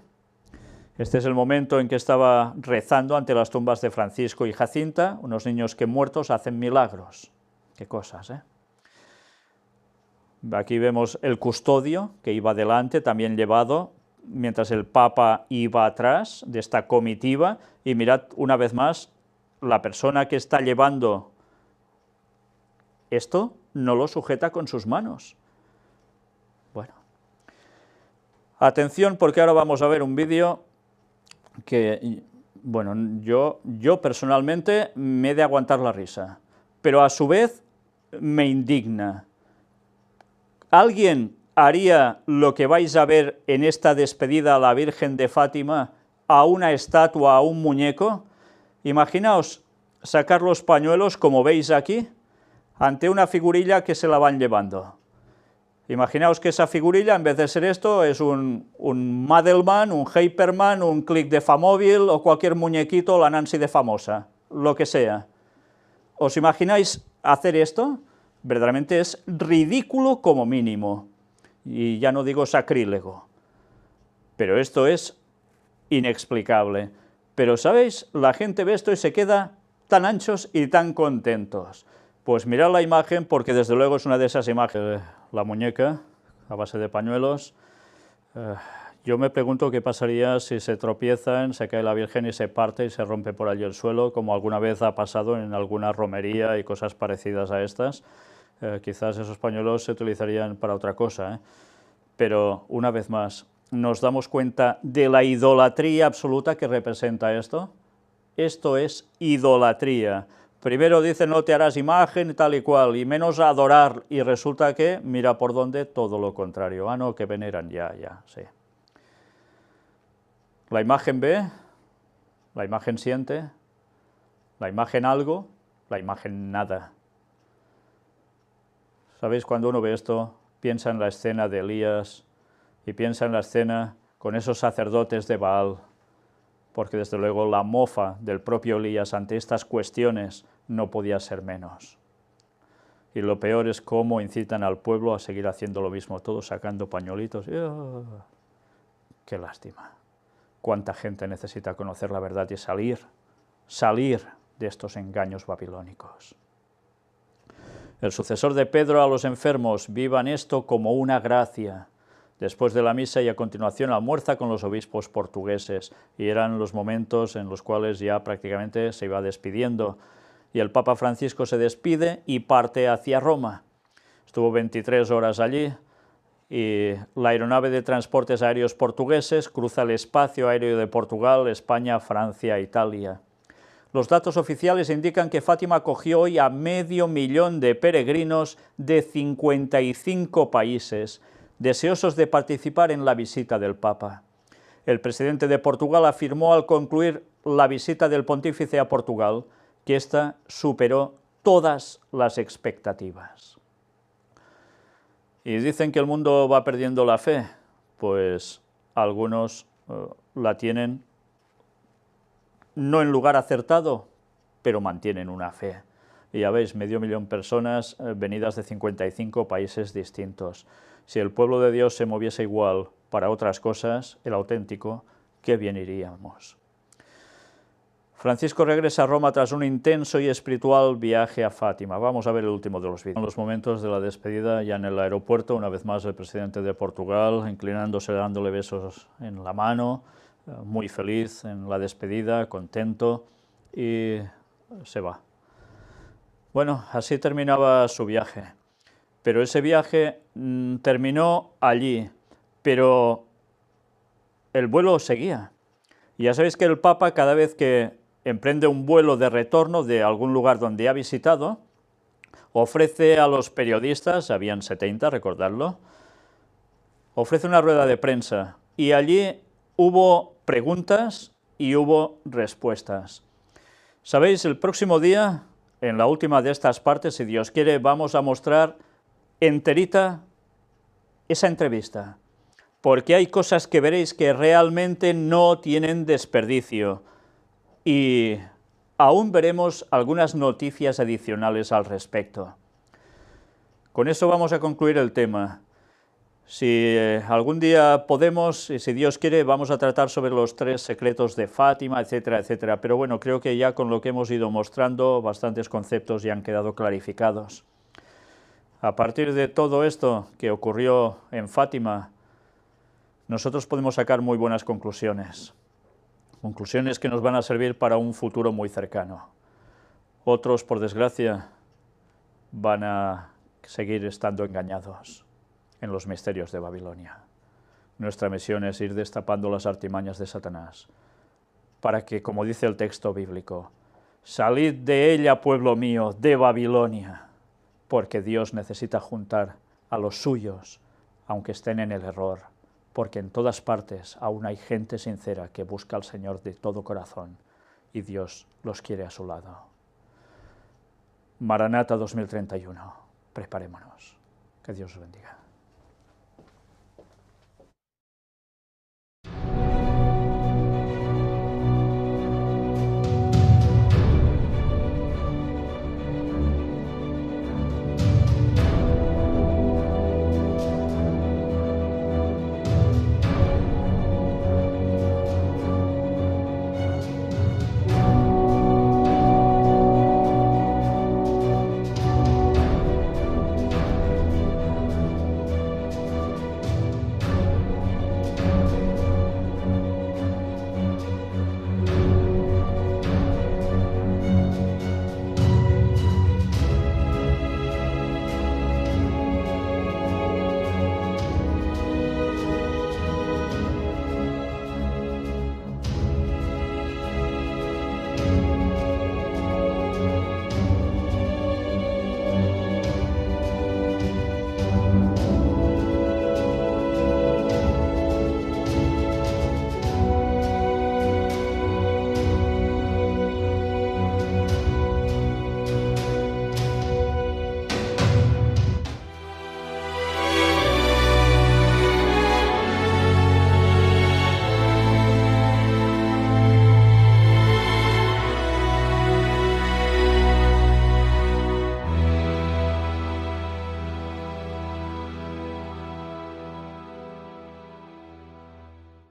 S1: Este es el momento en que estaba rezando ante las tumbas de Francisco y Jacinta, unos niños que muertos hacen milagros. Qué cosas, ¿eh? Aquí vemos el custodio que iba delante, también llevado, mientras el Papa iba atrás de esta comitiva, y mirad una vez más, la persona que está llevando esto no lo sujeta con sus manos. Bueno, atención, porque ahora vamos a ver un vídeo que, bueno, yo personalmente me he de aguantar la risa, pero a su vez me indigna. ¿Alguien haría lo que vais a ver en esta despedida a la Virgen de Fátima, a una estatua, a un muñeco? Imaginaos sacar los pañuelos, como veis aquí, ante una figurilla que se la van llevando. Imaginaos que esa figurilla, en vez de ser esto, es un Madelman, un Hyperman, un Click de Famóvil o cualquier muñequito, la Nancy de Famosa, lo que sea. ¿Os imagináis hacer esto? Verdaderamente es ridículo como mínimo, y ya no digo sacrílego, pero esto es inexplicable. Pero, ¿sabéis? La gente ve esto y se queda tan anchos y tan contentos. Pues mirad la imagen, porque desde luego es una de esas imágenes. La muñeca, a base de pañuelos. Yo me pregunto qué pasaría si se tropiezan, se cae la Virgen y se parte y se rompe por allí el suelo, como alguna vez ha pasado en alguna romería y cosas parecidas a estas. Quizás esos pañuelos se utilizarían para otra cosa, ¿eh? Pero, una vez más, ¿nos damos cuenta de la idolatría absoluta que representa esto? Esto es idolatría. Primero dice no te harás imagen y tal y cual, y menos adorar, y resulta que, mira por dónde, todo lo contrario. Ah, no, que veneran, ya, sí. La imagen ve, la imagen siente, la imagen algo, la imagen nada. ¿Sabéis? Cuando uno ve esto, piensa en la escena de Elías y piensa en la escena con esos sacerdotes de Baal, porque desde luego la mofa del propio Elías ante estas cuestiones no podía ser menos. Y lo peor es cómo incitan al pueblo a seguir haciendo lo mismo, todos sacando pañuelitos. ¡Oh! ¡Qué lástima! Cuánta gente necesita conocer la verdad y salir de estos engaños babilónicos. El sucesor de Pedro a los enfermos, vivan esto como una gracia. Después de la misa y a continuación almuerza con los obispos portugueses, y eran los momentos en los cuales ya prácticamente se iba despidiendo, y el Papa Francisco se despide y parte hacia Roma. Estuvo 23 horas allí, y la aeronave de transportes aéreos portugueses cruza el espacio aéreo de Portugal, España, Francia, Italia. Los datos oficiales indican que Fátima acogió hoy a 500.000 de peregrinos de 55 países, deseosos de participar en la visita del Papa. El presidente de Portugal afirmó al concluir la visita del pontífice a Portugal que ésta superó todas las expectativas. Y dicen que el mundo va perdiendo la fe, pues algunos la tienen no en lugar acertado, pero mantienen una fe. Y ya veis, 500.000 personas venidas de 55 países distintos. Si el pueblo de Dios se moviese igual para otras cosas, el auténtico, qué bien iríamos. Francisco regresa a Roma tras un intenso y espiritual viaje a Fátima. Vamos a ver el último de los vídeos. En los momentos de la despedida, ya en el aeropuerto, una vez más el presidente de Portugal, inclinándose, dándole besos en la mano, muy feliz en la despedida, contento, y se va. Bueno, así terminaba su viaje, pero ese viaje terminó allí, pero el vuelo seguía. Y ya sabéis que el Papa, cada vez que emprende un vuelo de retorno de algún lugar donde ha visitado, ofrece a los periodistas, habían 70, recordadlo, ofrece una rueda de prensa, y allí hubo preguntas y hubo respuestas. ¿Sabéis? El próximo día, en la última de estas partes, si Dios quiere, vamos a mostrar enterita esa entrevista, porque hay cosas que veréis que realmente no tienen desperdicio, y aún veremos algunas noticias adicionales al respecto. Con eso vamos a concluir el tema. Si algún día podemos, y si Dios quiere, vamos a tratar sobre los 3 secretos de Fátima, etcétera, etcétera. Pero bueno, creo que ya con lo que hemos ido mostrando, bastantes conceptos ya han quedado clarificados. A partir de todo esto que ocurrió en Fátima, nosotros podemos sacar muy buenas conclusiones. Conclusiones que nos van a servir para un futuro muy cercano. Otros, por desgracia, van a seguir estando engañados en los misterios de Babilonia. Nuestra misión es ir destapando las artimañas de Satanás, para que, como dice el texto bíblico, salid de ella, pueblo mío, de Babilonia, porque Dios necesita juntar a los suyos, aunque estén en el error, porque en todas partes aún hay gente sincera que busca al Señor de todo corazón, y Dios los quiere a su lado. Maranata 2031, preparémonos. Que Dios os bendiga.